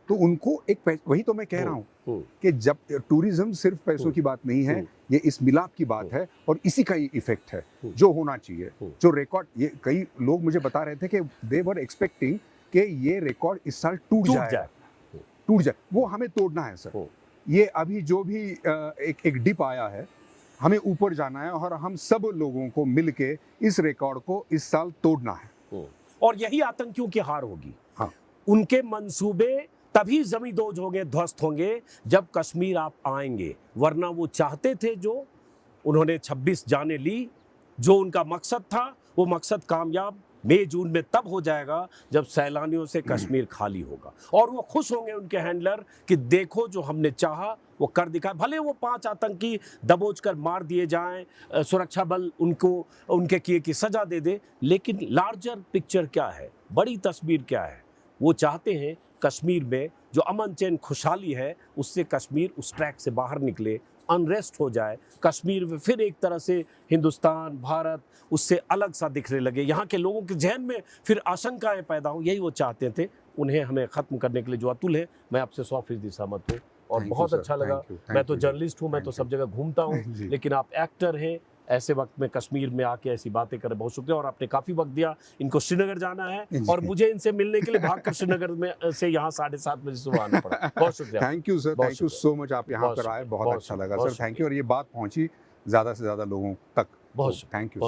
तो उनको एक वही तो मैं कह रहा हूँ कि जब टूरिज्म सिर्फ पैसों की बात नहीं है, ये इस मिलाप की बात है, और इसी का ही इफेक्ट है जो होना चाहिए। जो रिकॉर्ड, ये कई लोग मुझे बता रहे थे कि दे वर एक्सपेक्टिंग कि ये रिकॉर्ड इस साल टूट जाए, वो हमें तोड़ना है सर। ये अभी जो भी एक डिप आया है, हमें ऊपर जाना है, और हम सब लोगों को मिलके इस रिकॉर्ड को इस साल तोड़ना है। और यही आतंकियों की हार होगी। हाँ। उनके मंसूबे तभी जमींदोज होंगे, ध्वस्त होंगे, जब कश्मीर आप आएंगे। वरना वो चाहते थे, जो उन्होंने 26 जाने ली, जो उनका मकसद था, वो मकसद कामयाब मई जून में तब हो जाएगा जब सैलानियों से कश्मीर खाली होगा। और वो खुश होंगे उनके हैंडलर कि देखो जो हमने चाहा वो कर दिखाया। भले वो 5 आतंकी दबोच कर मार दिए जाएं, सुरक्षा बल उनको उनके किए की सजा दे दे, लेकिन लार्जर पिक्चर क्या है, बड़ी तस्वीर क्या है? वो चाहते हैं कश्मीर में जो अमन चैन खुशहाली है, उससे कश्मीर उस ट्रैक से बाहर निकले, अनरेस्ट हो जाए, कश्मीर में फिर एक तरह से हिंदुस्तान, भारत उससे अलग सा दिखने लगे, यहाँ के लोगों के जहन में फिर आशंकाएं पैदा हो। यही वो चाहते थे। उन्हें हमें ख़त्म करने के लिए जो अतुल है, मैं आपसे 100% सहमत हूँ और बहुत अच्छा लगा। मैं तो जर्नलिस्ट हूँ, मैं तो सब जगह घूमता हूँ, लेकिन आप एक्टर हैं। ऐसे वक्त में कश्मीर में आके ऐसी बातें करें, बहुत शुक्रिया। और आपने काफ़ी वक्त दिया। इनको श्रीनगर जाना है और मुझे इनसे मिलने के लिए भागकर श्रीनगर में से यहाँ 7:30 बजे सुबह आना पड़ा। बहुत शुक्रिया। Thank you sir, thank you so much. आप यहाँ पर आए, बहुत अच्छा लगा सर, थैंक यू। और ये बात पहुँची ज़्यादा से ज़्यादा लोगों तक, बहुत थैंक यू सर।